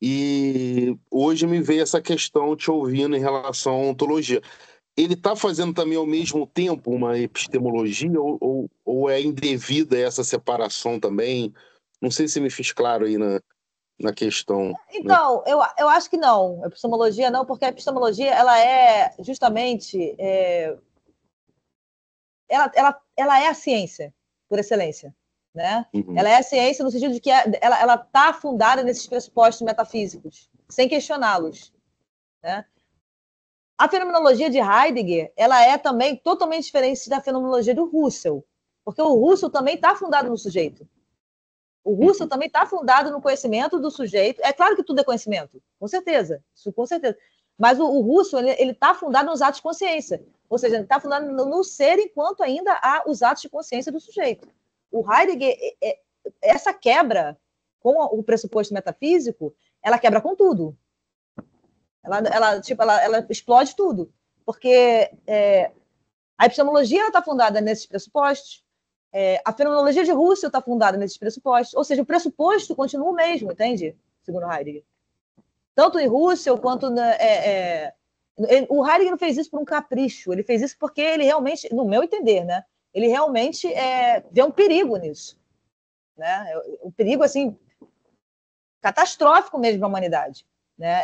E hoje me veio essa questão te ouvindo em relação à ontologia. Ele está fazendo também ao mesmo tempo uma epistemologia ou é indevida essa separação também? Não sei se me fiz claro aí na questão. Né? Então, eu acho que não. Epistemologia não, porque a epistemologia ela é justamente ela é a ciência por excelência, né? Uhum. Ela é a ciência no sentido de que ela está fundada nesses pressupostos metafísicos, sem questioná-los, né? A fenomenologia de Heidegger ela é também totalmente diferente da fenomenologia do Husserl, porque o Husserl também está fundado no sujeito. O Husserl também está fundado no conhecimento do sujeito. É claro que tudo é conhecimento, com certeza, isso com certeza. Mas o Husserl ele está fundado nos atos de consciência, ou seja, ele está fundado no ser enquanto ainda há os atos de consciência do sujeito. O Heidegger, essa quebra com o pressuposto metafísico, ela quebra com tudo. Ela explode tudo, porque a epistemologia está fundada nesses pressupostos, a fenomenologia de Husserl está fundada nesses pressupostos, ou seja, o pressuposto continua o mesmo, entende? Segundo Heidegger. Tanto em Husserl quanto o Heidegger não fez isso por um capricho, ele fez isso porque ele realmente, no meu entender, né, ele realmente vê um perigo nisso, né? Um perigo assim catastrófico mesmo para a humanidade. Né?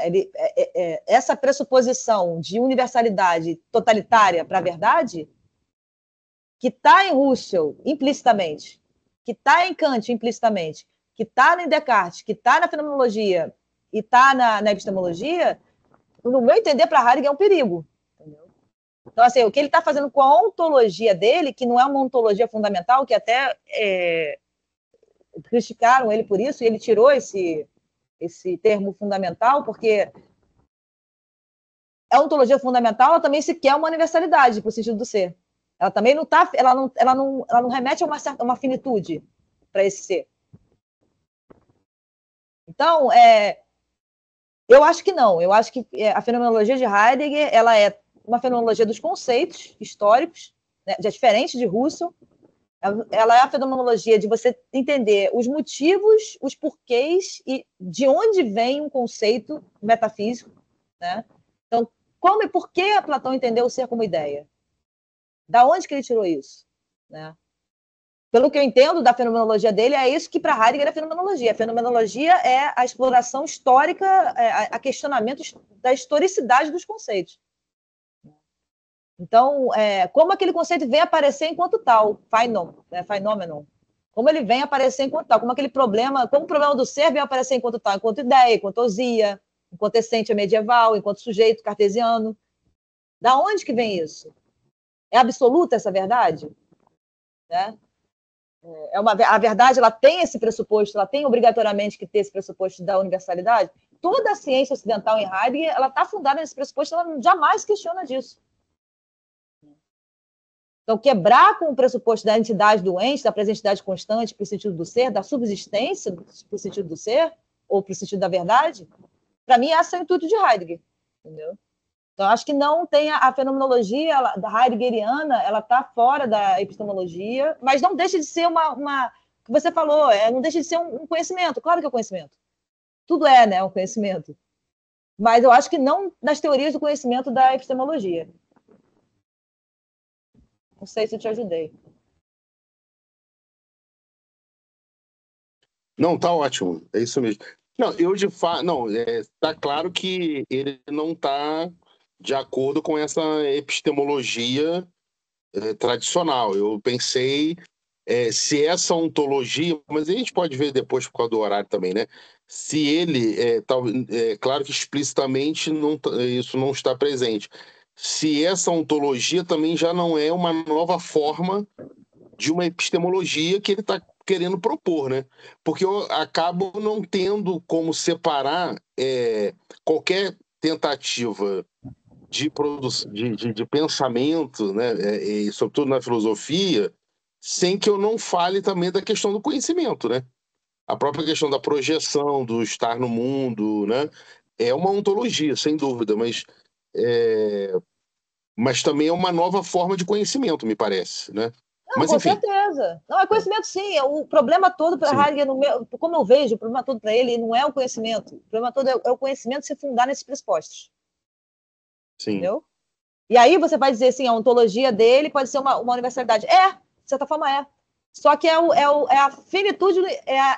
Essa pressuposição de universalidade totalitária para a verdade, que está em Husserl implicitamente, que está em Kant implicitamente, que está em Descartes, que está na fenomenologia e está na epistemologia, no meu entender, para Heidegger é um perigo. Entendeu? Então, assim, o que ele está fazendo com a ontologia dele, que não é uma ontologia fundamental, que até criticaram ele por isso, e ele tirou esse termo fundamental, porque a ontologia fundamental ela também se quer uma universalidade para o sentido do ser. Ela também não tá, ela não remete a uma finitude para esse ser. Então, eu acho que não. Eu acho que a fenomenologia de Heidegger ela é uma fenomenologia dos conceitos históricos, né, já diferente de Husserl. Ela é a fenomenologia de você entender os motivos, os porquês e de onde vem um conceito metafísico, né? Então, como e por que Platão entendeu o ser como ideia? Da onde que ele tirou isso? Né? Pelo que eu entendo da fenomenologia dele, é isso que para Heidegger é fenomenologia. A fenomenologia é a exploração histórica, a questionamento da historicidade dos conceitos. Então, como aquele conceito vem aparecer enquanto tal, phenomenon, como ele vem aparecer enquanto tal, como aquele problema, como o problema do ser vem aparecer enquanto tal, enquanto ideia, enquanto ousia, enquanto essência medieval, enquanto sujeito cartesiano. Da onde que vem isso? É absoluta essa verdade? Né? A verdade ela tem esse pressuposto, ela tem obrigatoriamente que ter esse pressuposto da universalidade. Toda a ciência ocidental em Heidegger ela está fundada nesse pressuposto, ela jamais questiona disso. Então, quebrar com o pressuposto da entidade do ente, da presença constante para o sentido do ser, da subsistência para o sentido do ser, ou para o sentido da verdade, para mim, esse é o intuito de Heidegger. Entendeu? Então, acho que não tem a fenomenologia da heideggeriana, ela está fora da epistemologia, mas não deixa de ser uma que você falou, não deixa de ser um conhecimento. Claro que é um conhecimento. Tudo né, um conhecimento. Mas eu acho que não nas teorias do conhecimento da epistemologia. Não sei se eu te ajudei. Não, tá ótimo. É isso mesmo. Não, eu de fato. Não, tá claro que ele não está de acordo com essa epistemologia tradicional. Eu pensei se essa ontologia, mas a gente pode ver depois por causa do horário também, né? Se ele, claro que explicitamente isso não está presente. Se essa ontologia também já não é uma nova forma de uma epistemologia que ele está querendo propor, né? Porque eu acabo não tendo como separar qualquer tentativa de pensamento, né, e sobretudo na filosofia, sem que eu não fale também da questão do conhecimento, né? A própria questão da projeção, do estar no mundo, né? É uma ontologia, sem dúvida, mas também é uma nova forma de conhecimento, me parece, né? Não, Mas com enfim. certeza. Não, é conhecimento sim. O problema todo para Heidegger, como eu vejo, o problema todo para ele não é o conhecimento. O problema todo é o conhecimento se fundar nesses pressupostos. Sim. Entendeu? E aí você vai dizer assim, a ontologia dele pode ser uma universalidade. De certa forma é. Só que é a finitude,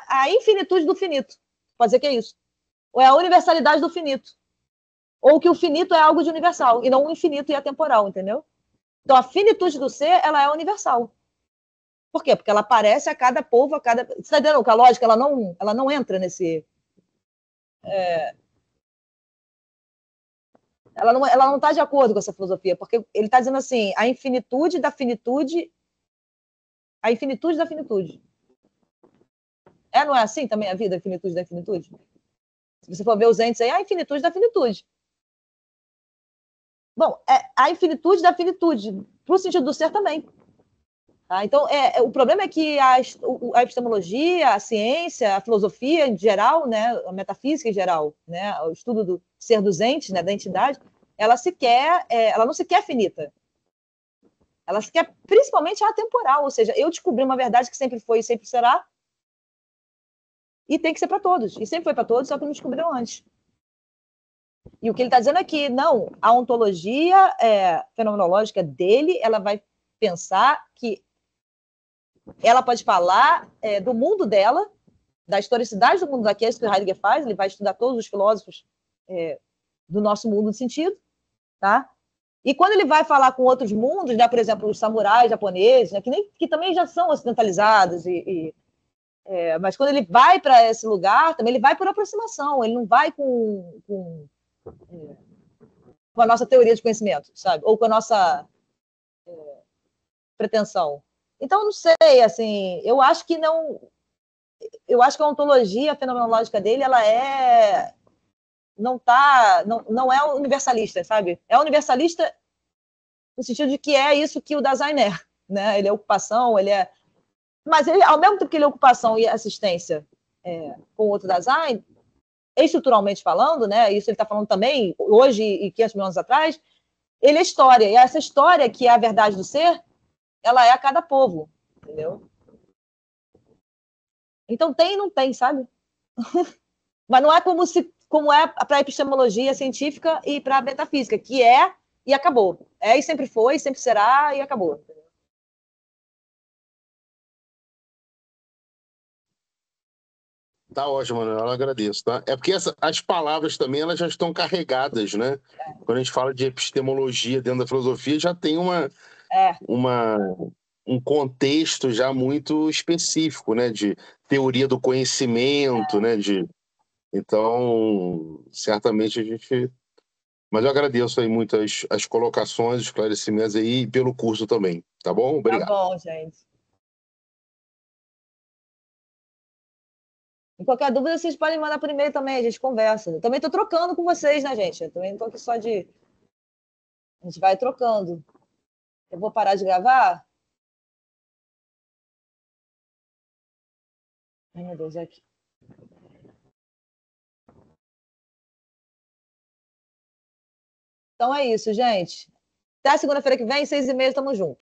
a infinitude do finito. Pode dizer que é isso. Ou é a universalidade do finito. Ou que o finito é algo de universal, e não o infinito e atemporal, entendeu? Então a finitude do ser, ela é universal. Por quê? Porque ela aparece a cada povo, a cada... Você está entendendo que a lógica ela não entra nesse... Ela não está de acordo com essa filosofia, porque ele está dizendo assim, a infinitude da finitude não é assim também a vida, a infinitude da infinitude? Se você for ver os entes aí, a infinitude da finitude. Bom, a infinitude da finitude, para o sentido do ser também. Tá? Então, o problema é que a epistemologia, a ciência, a filosofia em geral, né, a metafísica em geral, né, o estudo do ser dos entes, né, da entidade, ela não se quer finita. Ela se quer principalmente atemporal, ou seja, eu descobri uma verdade que sempre foi e sempre será, e tem que ser para todos. E sempre foi para todos, só que não descobriram antes. E o que ele está dizendo é que, não, a ontologia fenomenológica dele, ela vai pensar que ela pode falar do mundo dela, da historicidade do mundo daqueles que o Heidegger faz, ele vai estudar todos os filósofos do nosso mundo de sentido, tá? E quando ele vai falar com outros mundos, né, por exemplo, os samurais japoneses, né, que também já são ocidentalizados, mas quando ele vai para esse lugar, também ele vai por aproximação, ele não vai com a nossa teoria de conhecimento, sabe? Ou com a nossa pretensão. Então, não sei, assim, eu acho que não... eu acho que a ontologia fenomenológica dele, ela não é universalista, sabe? É universalista no sentido de que é isso que o Dasein é, né? Ele é ocupação, mas ele, ao mesmo tempo que ele é ocupação e assistência com outro Dasein, estruturalmente falando, né? Isso ele está falando também hoje e 500 mil anos atrás, ele é história, e essa história que é a verdade do ser, ela é a cada povo, entendeu? Então tem e não tem, sabe? Mas não é como é para a epistemologia científica e para a metafísica, que é e acabou. É e sempre foi, sempre será e acabou. Tá ótimo, Manuel, eu agradeço, tá? É porque as palavras também elas já estão carregadas, né? Quando a gente fala de epistemologia dentro da filosofia, já tem uma, um contexto já muito específico, né? De teoria do conhecimento, né? Então, certamente a gente... Mas eu agradeço aí muito as colocações, os esclarecimentos aí e pelo curso também, tá bom? Tá Obrigado. bom, gente. Em qualquer dúvida, vocês podem mandar por e-mail também, a gente conversa. Eu também estou trocando com vocês, né, gente? Eu também não estou aqui só de. A gente vai trocando. Eu vou parar de gravar? Ai, meu Deus, é aqui. Então é isso, gente. Até segunda-feira que vem, 6h30, tamo junto.